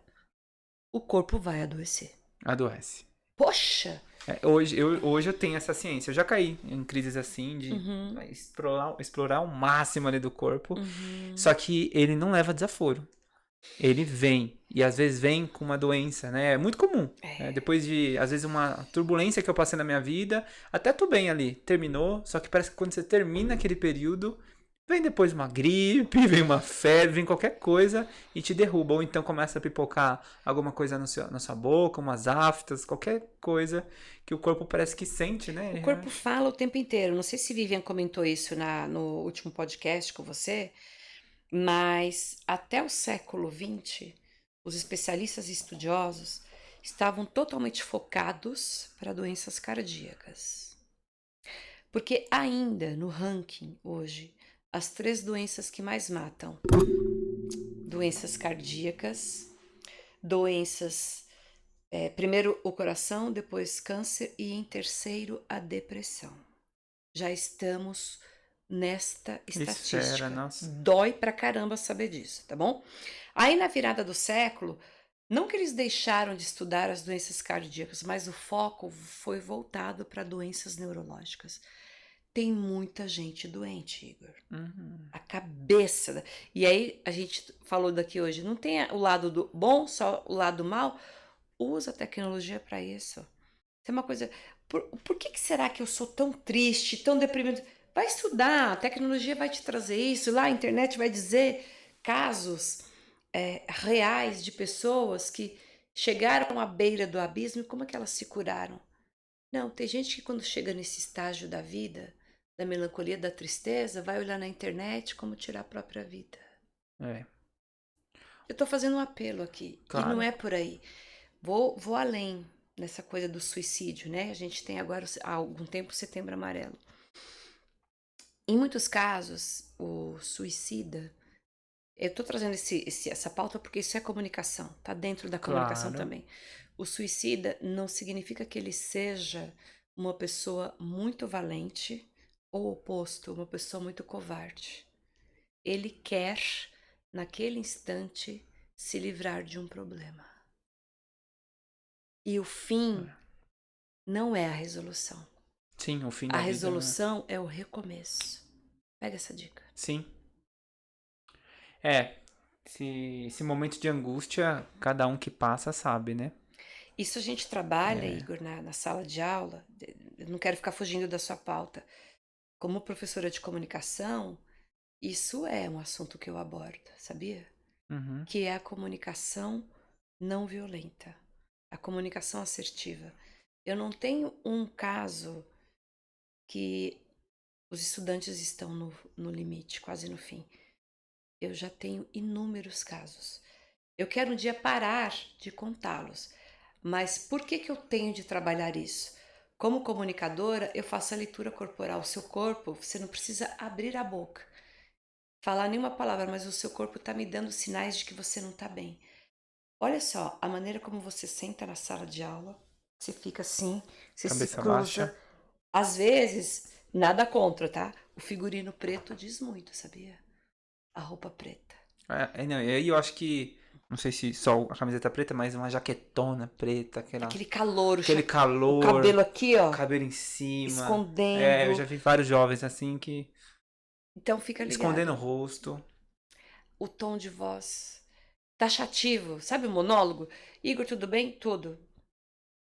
O corpo vai adoecer. Adoece. Poxa! Hoje eu tenho essa ciência. Eu já caí em crises assim de explorar o máximo ali do corpo. Só que ele não leva desaforo. Ele vem. E às vezes vem com uma doença, né? É muito comum. Depois de, às vezes, uma turbulência que eu passei na minha vida, até tô bem ali. Terminou. Só que parece que quando você termina aquele período, vem depois uma gripe, vem uma febre, vem qualquer coisa e te derruba. Ou então começa a pipocar alguma coisa na sua boca, umas aftas, qualquer coisa que o corpo parece que sente, né? O corpo fala o tempo inteiro. Não sei se Vivian comentou isso no último podcast com você, mas até o século XX, os especialistas e estudiosos estavam totalmente focados para doenças cardíacas. Porque ainda no ranking hoje, as 3 doenças que mais matam: doenças cardíacas, doenças, primeiro o coração, depois câncer e em terceiro a depressão. Já estamos nesta estatística. Nossa. Dói pra caramba saber disso, tá bom? Aí na virada do século, não que eles deixaram de estudar as doenças cardíacas, mas o foco foi voltado para doenças neurológicas. Tem muita gente doente, Igor. A cabeça. E aí, a gente falou daqui hoje, não tem o lado do bom, só o lado mal. Usa a tecnologia para isso. Tem uma coisa. Por que será que eu sou tão triste, tão deprimido? Vai estudar, a tecnologia vai te trazer isso. Lá a internet vai dizer casos reais de pessoas que chegaram à beira do abismo e como é que elas se curaram. Não, tem gente que quando chega nesse estágio da vida, da melancolia, da tristeza, vai olhar na internet como tirar a própria vida. Eu tô fazendo um apelo aqui, Claro. e não é por aí. Vou além nessa coisa do suicídio, né? A gente tem agora há algum tempo o Setembro Amarelo. Em muitos casos, o suicida... Eu tô trazendo essa pauta porque isso é comunicação, tá dentro da comunicação também. O suicida não significa que ele seja uma pessoa muito valente ou o oposto, uma pessoa muito covarde. Ele quer, naquele instante, se livrar de um problema. E o fim não é a resolução. Sim, o fim da A vida, resolução é o recomeço. Pega essa dica. Sim. Esse momento de angústia, cada um que passa sabe, né? Isso a gente trabalha, Igor, na sala de aula. Eu não quero ficar fugindo da sua pauta. Como professora de comunicação, isso é um assunto que eu abordo, sabia? Que é a comunicação não violenta, a comunicação assertiva. Eu não tenho um caso que os estudantes estão no limite, quase no fim. Eu já tenho inúmeros casos. Eu quero um dia parar de contá-los. Mas por que eu tenho de trabalhar isso? Como comunicadora, eu faço a leitura corporal. O seu corpo, você não precisa abrir a boca, falar nenhuma palavra, mas o seu corpo está me dando sinais de que você não está bem. Olha só, a maneira como você senta na sala de aula, você fica assim, você Cabeça se cruza. baixa. Às vezes, nada contra, tá? O figurino preto diz muito, sabia? A roupa preta. Não, e aí eu acho que, não sei se só a camiseta preta, mas uma jaquetona preta, Aquele calor, aquele calor, o cabelo aqui, ó, cabelo em cima. escondendo. Eu já vi vários jovens assim que Então fica ligado. escondendo o rosto. O tom de voz taxativo, sabe o monólogo? Igor, tudo bem? Tudo.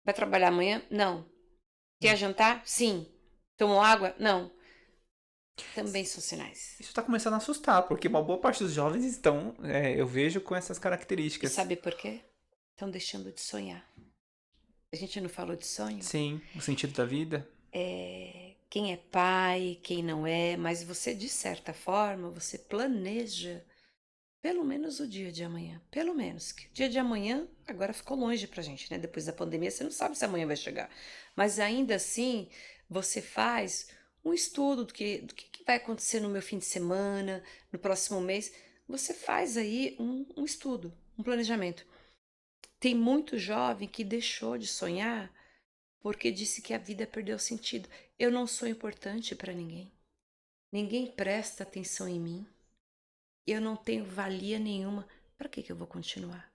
Vai trabalhar amanhã? Não. Quer jantar? Sim. Tomou água? Não. Também são sinais. Isso tá começando a assustar, porque uma boa parte dos jovens estão, eu vejo, com essas E características. sabe por quê? Estão deixando de sonhar. A gente não falou de sonho? Sim, o sentido da vida. quem é pai, quem não é, mas você, de certa forma, você planeja pelo menos o dia de amanhã. Pelo menos. Que o dia de amanhã agora ficou longe pra gente, né? Depois da pandemia, você não sabe se amanhã vai chegar. Mas ainda assim, você faz um estudo do que vai acontecer no meu fim de semana, no próximo mês. Você faz aí um estudo, um planejamento. Tem muito jovem que deixou de sonhar porque disse que a vida perdeu sentido. Eu não sou importante para ninguém. Ninguém presta atenção em mim. Eu não tenho valia nenhuma. Para que eu vou continuar?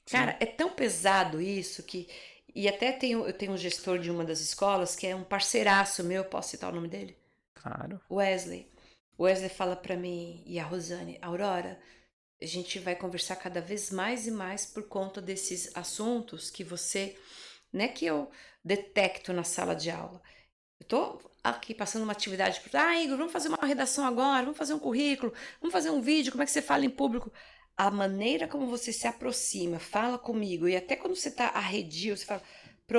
Sim, Cara, é tão pesado isso que. E até eu tenho um gestor de uma das escolas que é um parceiraço meu, posso citar o nome dele? claro. Wesley. O Wesley fala para mim e a Rosane, Aurora, a gente vai conversar cada vez mais e mais por conta desses assuntos que você, né, que eu detecto na sala de aula. Eu tô aqui passando uma atividade, Igor, vamos fazer uma redação agora, vamos fazer um currículo, vamos fazer um vídeo, como é que você fala em público? A maneira como você se aproxima, fala comigo, e até quando você tá arredio, você fala,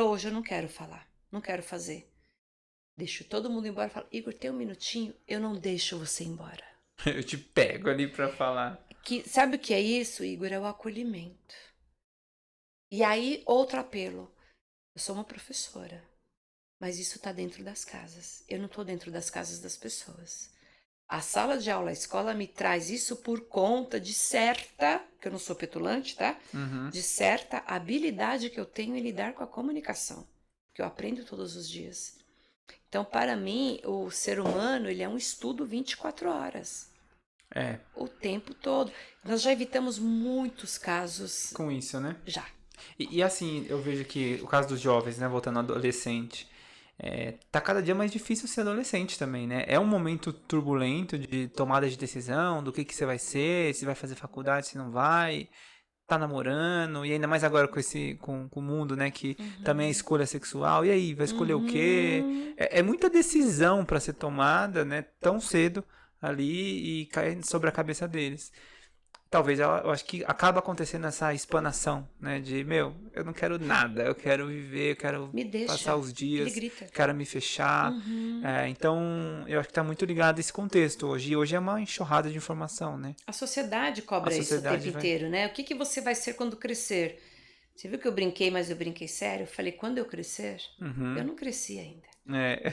hoje eu não quero falar, não quero fazer. Deixo todo mundo embora e falo, Igor, tem um minutinho, eu não deixo você embora. Eu te pego ali pra falar. Sabe o que é isso, Igor? É o acolhimento. E aí, outro apelo. Eu sou uma professora, mas isso está dentro das casas. Eu não estou dentro das casas das pessoas. A sala de aula, a escola me traz isso por conta de certa, que eu não sou petulante, tá? Uhum. De certa habilidade que eu tenho em lidar com a comunicação, que eu aprendo todos os dias. Então, para mim, o ser humano, ele é um estudo 24 horas. É, O tempo todo. Nós já evitamos muitos casos com isso, né? já. E assim, eu vejo que o caso dos jovens, né, voltando ao adolescente, tá cada dia mais difícil ser adolescente também, né? É um momento turbulento de tomada de decisão, do que você vai ser, se vai fazer faculdade, se não vai, tá namorando, e ainda mais agora com o mundo, né, que também é Uhum. escolha sexual, e aí, vai escolher o quê? Uhum. É muita decisão para ser tomada, né, tão cedo ali e cai sobre a cabeça deles. Talvez eu acho que acaba acontecendo essa explanação, né? De, meu, eu não quero nada, eu quero viver, eu quero Me passar deixa. os Ele dias, grita. quero me fechar. Uhum. Então, eu acho que está muito ligado a esse contexto hoje. E hoje é uma enxurrada de informação, né? A sociedade A cobra isso o tempo sociedade vai. inteiro, né? O que você vai ser quando crescer? Você viu que eu brinquei, mas eu brinquei sério? Eu falei, quando eu crescer, eu Uhum. não cresci ainda. É.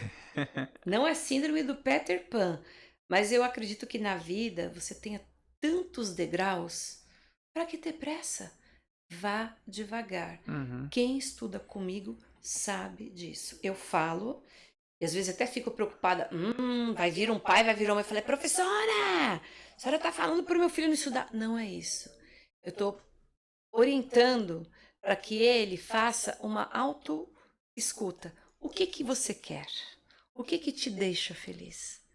Não é síndrome do Peter Pan, mas eu acredito que na vida você tenha tantos degraus. Para que ter pressa? Vá devagar. Uhum. Quem estuda comigo sabe disso. Eu falo, e às vezes até fico preocupada. Vai vir um pai, vai vir uma mãe. Eu falei, professora, a senhora está falando para o meu filho não estudar. Não é isso. Eu estou orientando para que ele faça uma auto-escuta. O que você quer? O que te deixa feliz?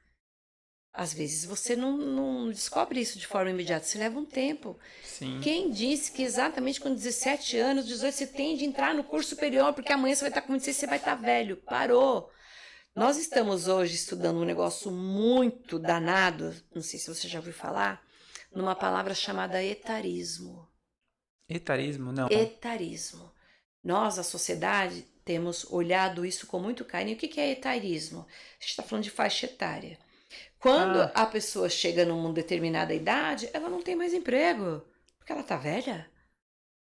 Às vezes você não descobre isso de forma imediata, você leva um tempo. Sim. Quem disse que exatamente com 17 anos, 18, você tem de entrar no curso superior, porque amanhã você vai estar com 26, você vai estar velho? Parou. Nós estamos hoje estudando um negócio muito danado, não sei se você já ouviu falar, numa palavra chamada etarismo. Etarismo, não. Etarismo. Nós, a sociedade, temos olhado isso com muito carinho. O que é etarismo? A gente está falando de faixa etária. Quando Ah, a pessoa chega numa determinada idade, ela não tem mais emprego, porque ela está velha.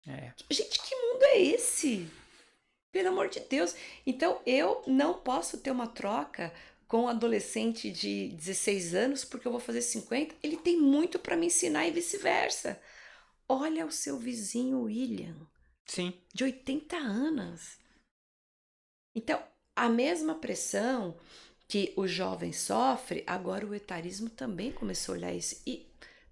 é. Gente, que mundo é esse? Pelo amor de Deus. Então, eu não posso ter uma troca com um adolescente de 16 anos porque eu vou fazer 50. Ele tem muito para me ensinar e vice-versa. Olha o seu vizinho William, Sim. de 80 anos. Então, a mesma pressão que o jovem sofre, agora o etarismo também começou a olhar isso. E,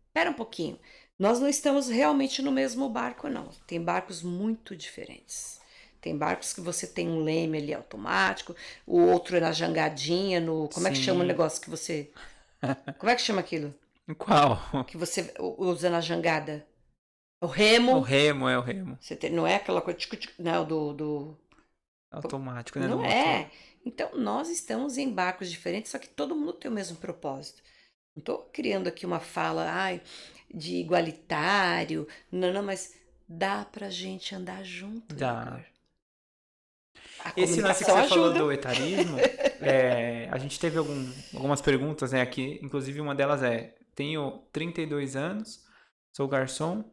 espera um pouquinho, nós não estamos realmente no mesmo barco, não. Tem barcos muito diferentes. Tem barcos que você tem um leme ali automático, o outro é na jangadinha, no... Como é que chama o Sim. negócio que você... Como é que chama aquilo? Qual? Que você usa na jangada? O O remo. remo, é o remo. Você tem... Não é aquela coisa... Não, do... Automático, né? Do Não motor. é. Então, nós estamos em barcos diferentes, só que todo mundo tem o mesmo propósito. Não estou criando aqui uma fala de igualitário. Não, mas dá pra gente andar junto, Dá. Igor. A Esse lance que comunicação você falou ajuda. do etarismo, a gente teve algumas perguntas, né, aqui, inclusive uma delas tenho 32 anos, sou garçom,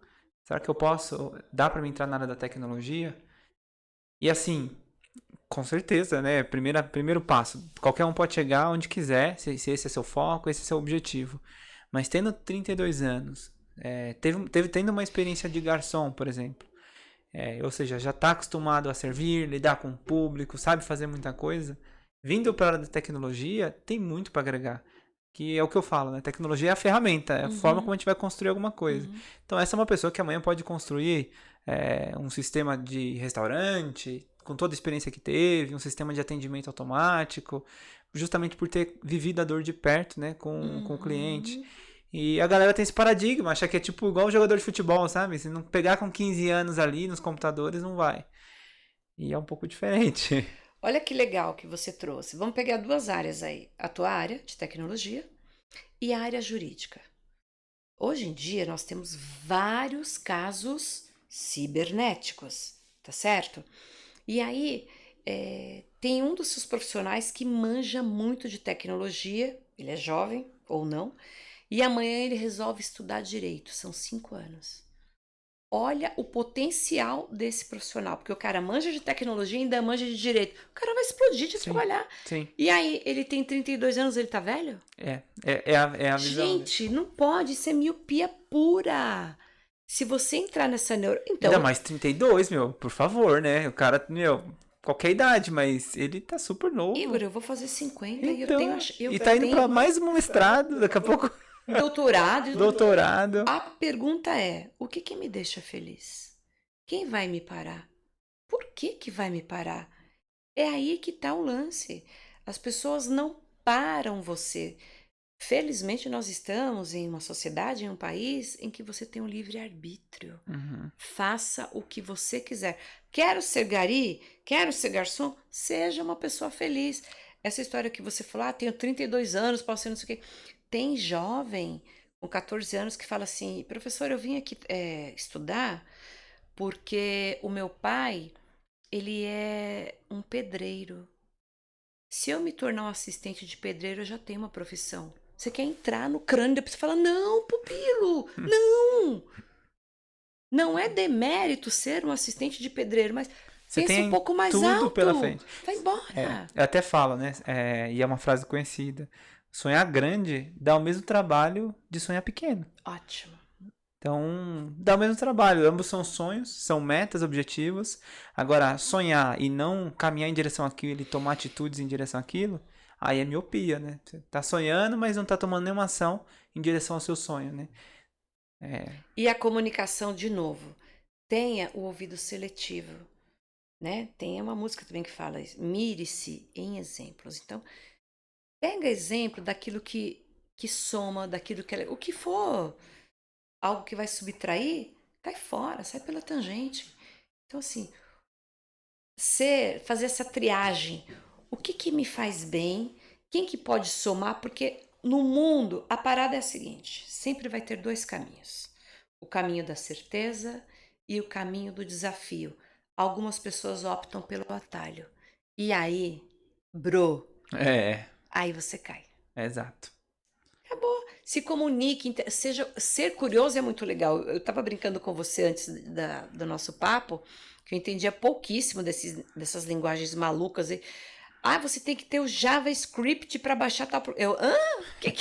será que eu posso, dá para me entrar na área da tecnologia? E assim, com certeza, né, primeiro passo, qualquer um pode chegar onde quiser, se esse é seu foco, esse é seu objetivo, mas tendo 32 anos, tendo uma experiência de garçom, por exemplo, ou seja, já está acostumado a servir, lidar com o público, sabe fazer muita coisa. Vindo para a área da tecnologia, tem muito para agregar. Que é o que eu falo, né? Tecnologia é a ferramenta, é a forma como a gente vai construir alguma coisa. Então, essa é uma pessoa que amanhã pode construir um sistema de restaurante, com toda a experiência que teve, um sistema de atendimento automático, justamente por ter vivido a dor de perto, né, com o cliente. E a galera tem esse paradigma, acha que é tipo igual o jogador de futebol, sabe? Se não pegar com 15 anos ali nos computadores, não vai. E é um pouco diferente. Olha que legal que você trouxe. Vamos pegar duas áreas aí. A tua área de tecnologia e a área jurídica. Hoje em dia nós temos vários casos cibernéticos, tá certo? E aí tem um dos seus profissionais que manja muito de tecnologia, ele é jovem ou não, e amanhã ele resolve estudar direito, são 5 anos. Olha o potencial desse profissional, porque o cara manja de tecnologia e ainda manja de direito. O cara vai explodir de trabalhar. Sim. E aí, ele tem 32 anos, ele tá velho? É a visão. Gente, não pode, isso é miopia pura. Se você entrar nessa neuro... Então, Ainda mais 32, meu, por favor, né? O cara, meu, qualquer idade, mas ele tá super novo. Igor, eu vou fazer 50 e eu Então, tenho... e tá indo pra mais um mestrado, daqui a pouco doutorado. doutorado. A pergunta é, o que me deixa feliz? Quem vai me parar? Por que vai me parar? É aí que tá o lance. As pessoas não param você. Felizmente, nós estamos em uma sociedade, em um país em que você tem um livre-arbítrio. Faça o que você quiser. Quero ser gari? Quero ser garçom? Seja uma pessoa feliz. Essa história que você falou, tenho 32 anos, posso ser não sei o quê. Tem jovem com 14 anos que fala assim, professor, eu vim aqui estudar porque o meu pai, ele é um pedreiro. Se eu me tornar um assistente de pedreiro, eu já tenho uma profissão. Você quer entrar no crânio, depois você fala, não, pupilo, não. Não é demérito ser um assistente de pedreiro, mas Você pensa tem um pouco mais tudo alto. pela frente. Vai embora. Eu até falo, né? E é uma frase conhecida. Sonhar grande dá o mesmo trabalho de sonhar pequeno. Ótimo. Então, dá o mesmo trabalho. Ambos são sonhos, são metas, objetivos. Agora, sonhar e não caminhar em direção àquilo e tomar atitudes em direção àquilo, aí é miopia, né? Você tá sonhando, mas não tá tomando nenhuma ação em direção ao seu sonho, né? E a comunicação, de novo, tenha o ouvido seletivo, né? Tem uma música também que fala isso, mire-se em exemplos. Então, pega exemplo daquilo que soma, daquilo que... O que for algo que vai subtrair, cai fora, sai pela tangente. Então, assim, fazer essa triagem. O que me faz bem? Quem que pode somar? Porque no mundo, a parada é a seguinte, sempre vai ter dois caminhos. O caminho da certeza e o caminho do desafio. Algumas pessoas optam pelo atalho. E aí, aí você cai. Exato. Acabou. Se comunique, ser curioso é muito legal. Eu estava brincando com você antes do nosso papo, que eu entendia pouquíssimo dessas linguagens malucas. Você tem que ter o JavaScript para baixar tal... Que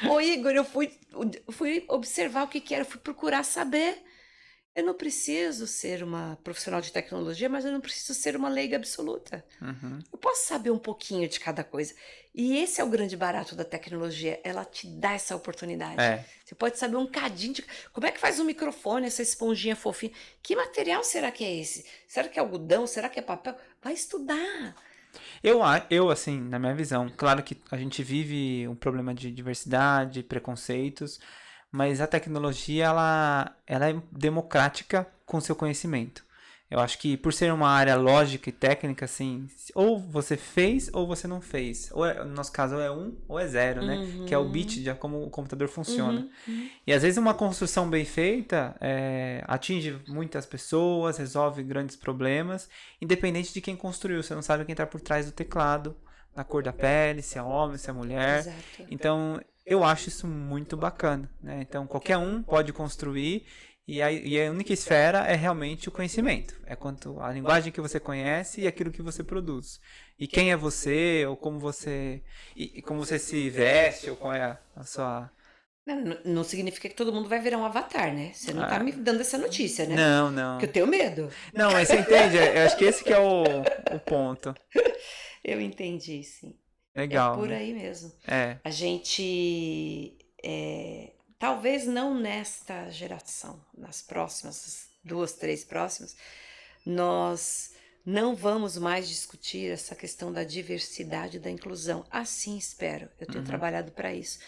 Ô Igor, eu fui observar o que era, fui procurar saber. Eu não preciso ser uma profissional de tecnologia, mas eu não preciso ser uma leiga absoluta. Eu posso saber um pouquinho de cada coisa. E esse é o grande barato da tecnologia. Ela te dá essa oportunidade. Você pode saber um cadinho de... Como é que faz um microfone, essa esponjinha fofinha? Que material será que é esse? Será que é algodão? Será que é papel? Vai estudar. Eu, assim, na minha visão, claro que a gente vive um problema de diversidade, preconceitos, mas a tecnologia, ela é democrática com seu conhecimento. Eu acho que por ser uma área lógica e técnica, assim, ou você fez ou você não fez. Ou no nosso caso, ou é 1 ou é 0, né? Que é o bit de como o computador funciona. E às vezes uma construção bem feita atinge muitas pessoas, resolve grandes problemas, independente de quem construiu. Você não sabe quem está por trás do teclado, na cor da pele, se é homem, se é mulher. Exato. Então, eu acho isso muito bacana, né? Então, qualquer um pode construir e a única esfera é realmente o conhecimento. É quanto a linguagem que você conhece e aquilo que você produz. E quem é você, ou como você, e como você se veste, ou qual é a sua... Não significa que todo mundo vai virar um avatar, né? Você não tá me dando essa notícia, né? Não, Porque eu não. tenho medo. Não, mas você entende? Eu acho que esse que é o ponto. Eu entendi, sim. É Legal, por né? aí mesmo. É. A gente, talvez não nesta geração, nas próximas, 2, 3 próximas, nós não vamos mais discutir essa questão da diversidade e da inclusão. Assim espero. Eu tenho trabalhado para isso.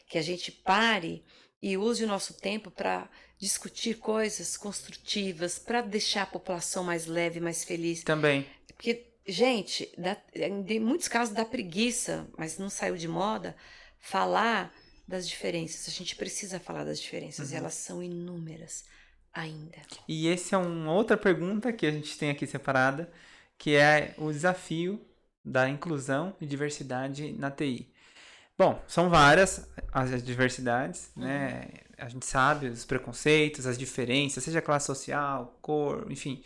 Que a gente pare e use o nosso tempo para discutir coisas construtivas, para deixar a população mais leve, mais feliz. Também. Porque, gente, em muitos casos dá preguiça, mas não saiu de moda, falar das diferenças. A gente precisa falar das diferenças, e elas são inúmeras ainda. E esse é uma outra pergunta que a gente tem aqui separada, que é o desafio da inclusão e diversidade na TI. Bom, são várias as diversidades, né? A gente sabe os preconceitos, as diferenças, seja classe social, cor, enfim.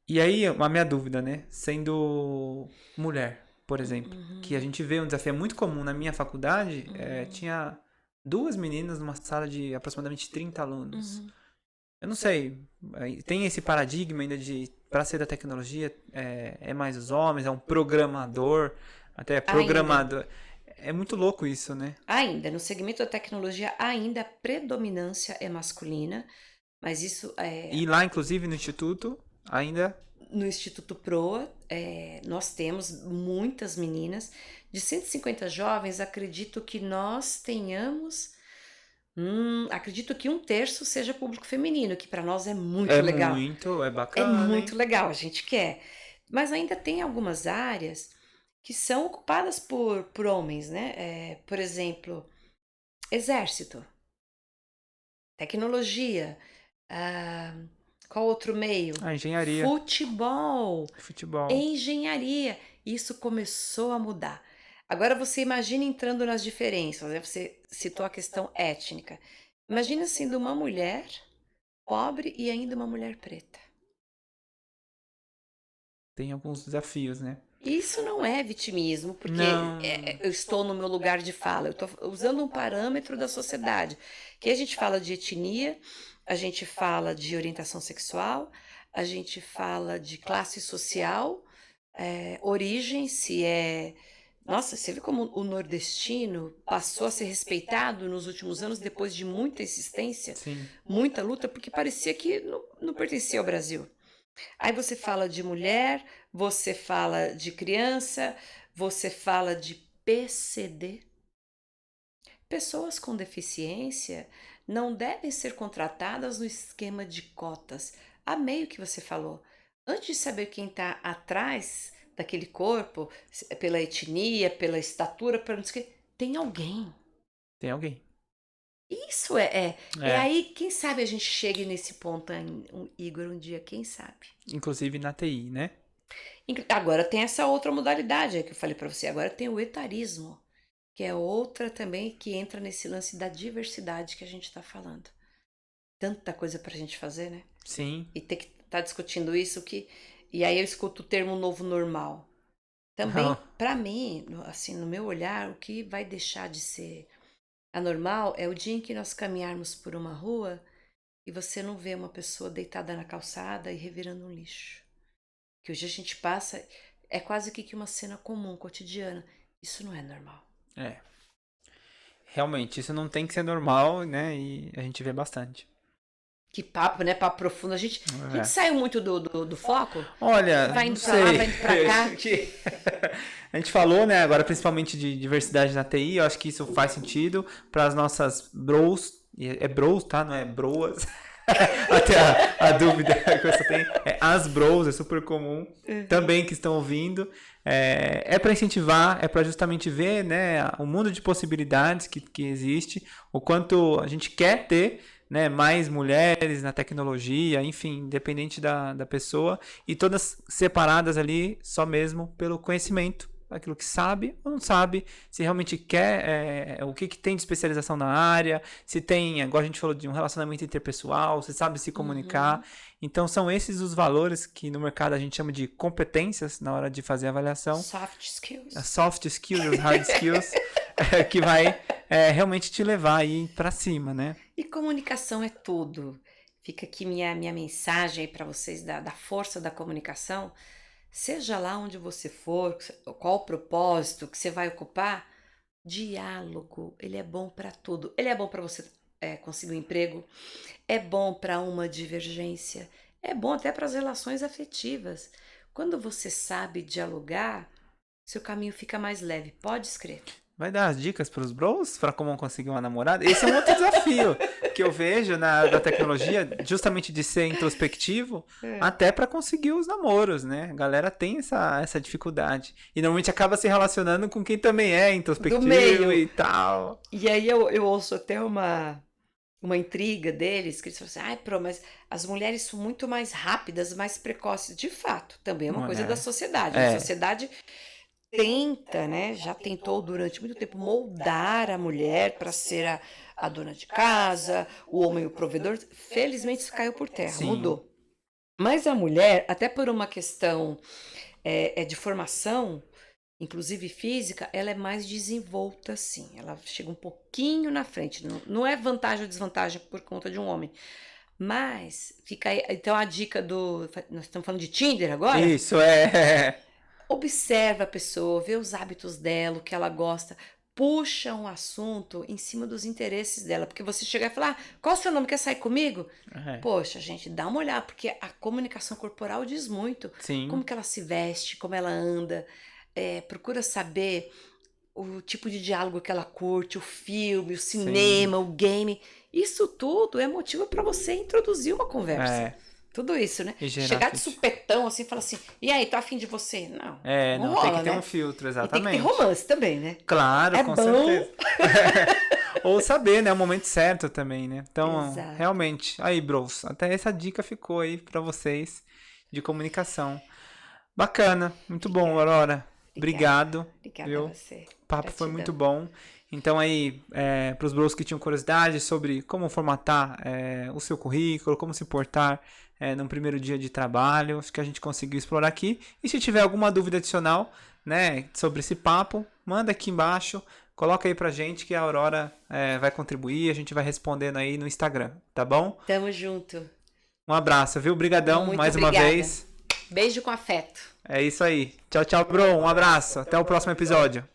E aí, a minha dúvida, né? Sendo mulher, por exemplo, que a gente vê um desafio muito comum na minha faculdade, tinha 2 meninas numa sala de aproximadamente 30 alunos. Eu não sei, tem esse paradigma ainda de, para ser da tecnologia, é mais os homens, é um programador, até programador. É muito louco isso, né? Ainda, no segmento da tecnologia, ainda a predominância é masculina, mas isso E lá, inclusive, no instituto, ainda... no Instituto Proa, nós temos muitas meninas. De 150 jovens, acredito que nós tenhamos... acredito que 1/3 seja público feminino, que para nós é muito legal. É É bacana, muito hein? legal, a gente quer. Mas ainda tem algumas áreas que são ocupadas por homens, né? Por exemplo, exército, tecnologia, qual outro meio? A engenharia, Futebol, futebol. engenharia. Isso começou a mudar. Agora você imagina entrando nas diferenças, né? Você citou a questão étnica. Imagina sendo uma mulher pobre e ainda uma mulher preta. Tem alguns desafios, né? Isso não é vitimismo, porque Não. eu estou no meu lugar de fala. Eu estou usando um parâmetro da sociedade. Que a gente fala de etnia, a gente fala de orientação sexual, a gente fala de classe social, origem, se é... Nossa, você vê como o nordestino passou a ser respeitado nos últimos anos depois de muita insistência, Sim. muita luta, porque parecia que não pertencia ao Brasil. Aí você fala de mulher, você fala de criança, você fala de PCD. Pessoas com deficiência não devem ser contratadas no esquema de cotas. Amei o que você falou. Antes de saber quem está atrás daquele corpo, pela etnia, pela estatura, pelo não sei o quê, tem alguém. Tem alguém. Isso é aí, quem sabe a gente chegue nesse ponto, Igor, um dia, quem sabe? Inclusive na TI, né? Agora tem essa outra modalidade que eu falei para você. Agora tem o etarismo, que é outra também que entra nesse lance da diversidade que a gente está falando. Tanta coisa para a gente fazer, né? Sim. E ter que estar discutindo isso e aí eu escuto o termo novo normal. Também, para mim, assim, no meu olhar, o que vai deixar de ser anormal é o dia em que nós caminharmos por uma rua e você não vê uma pessoa deitada na calçada e revirando um lixo. Que hoje a gente passa, é quase que uma cena comum, cotidiana. Isso não é normal. Realmente, isso não tem que ser normal, né? E a gente vê bastante. Que papo, né? Papo profundo. A gente saiu muito do foco? Olha, vai indo não pra sei. lá, vai indo pra cá. A gente falou, né, agora principalmente de diversidade na TI, eu acho que isso faz sentido para as nossas bros, é bros, tá? Não é broas. Até a dúvida que você tem é as bros, é super comum, também que estão ouvindo. É para incentivar, é para justamente ver, né, o mundo de possibilidades que existe, o quanto a gente quer ter, né, mais mulheres na tecnologia, enfim, independente da pessoa, e todas separadas ali só mesmo pelo conhecimento, aquilo que sabe ou não sabe, se realmente quer, o que tem de especialização na área, se tem, igual a gente falou de um relacionamento interpessoal, se sabe se comunicar. Então são esses os valores que no mercado a gente chama de competências na hora de fazer a avaliação. Soft skills. As soft skills, as hard skills, que vai realmente te levar aí pra cima, né? E comunicação é tudo. Fica aqui minha mensagem para vocês da força da comunicação. Seja lá onde você for, qual o propósito que você vai ocupar, diálogo, ele é bom para tudo. Ele é bom para você conseguir um emprego, é bom para uma divergência, é bom até para as relações afetivas. Quando você sabe dialogar, seu caminho fica mais leve, pode escrever. Vai dar as dicas para os bros para como conseguir uma namorada? Esse é um outro desafio que eu vejo da tecnologia, justamente de ser introspectivo, até para conseguir os namoros, né? A galera tem essa dificuldade. E normalmente acaba se relacionando com quem também é introspectivo e tal. E aí eu ouço até uma intriga deles, que eles falam assim, mas as mulheres são muito mais rápidas, mais precoces. De fato, também é uma coisa da sociedade. A sociedade tenta, né, já tentou durante muito tempo moldar a mulher para ser a dona de casa, o homem o provedor. Felizmente isso caiu por terra, mudou. Mas a mulher, até por uma questão de formação, inclusive física, ela é mais desenvolta, sim. Ela chega um pouquinho na frente. Não é vantagem ou desvantagem por conta de um homem. Mas fica aí. Então a dica nós estamos falando de Tinder agora? Isso, Observa a pessoa, vê os hábitos dela, o que ela gosta, puxa um assunto em cima dos interesses dela, porque você chegar e falar, qual é o seu nome, quer sair comigo? Poxa, gente, dá uma olhada, porque a comunicação corporal diz muito. Sim. Como que ela se veste, como ela anda, procura saber o tipo de diálogo que ela curte, o filme, o cinema, o game. Isso tudo é motivo para você introduzir uma conversa. Tudo isso, né? Chegar de supetão assim e falar assim, e aí, tô afim de você? Não. Não rola, tem que ter né? um filtro, exatamente. E tem que ter romance também, né? Claro, com bom. certeza. Ou saber, né? O momento certo também, né? Então, Exato. realmente. Aí, bros, até essa dica ficou aí pra vocês de comunicação. Bacana, muito bom, Aurora. Obrigado. Obrigada a você. O papo foi muito bom. Então aí, para os bros que tinham curiosidade sobre como formatar o seu currículo, como se portar no primeiro dia de trabalho, acho que a gente conseguiu explorar aqui. E se tiver alguma dúvida adicional, né, sobre esse papo, manda aqui embaixo, coloca aí pra gente que a Aurora vai contribuir, a gente vai respondendo aí no Instagram, tá bom? Tamo junto. Um abraço, viu? Brigadão mais uma vez. Beijo com afeto. É isso aí. Tchau, tchau, bro. Um abraço. Até o próximo episódio.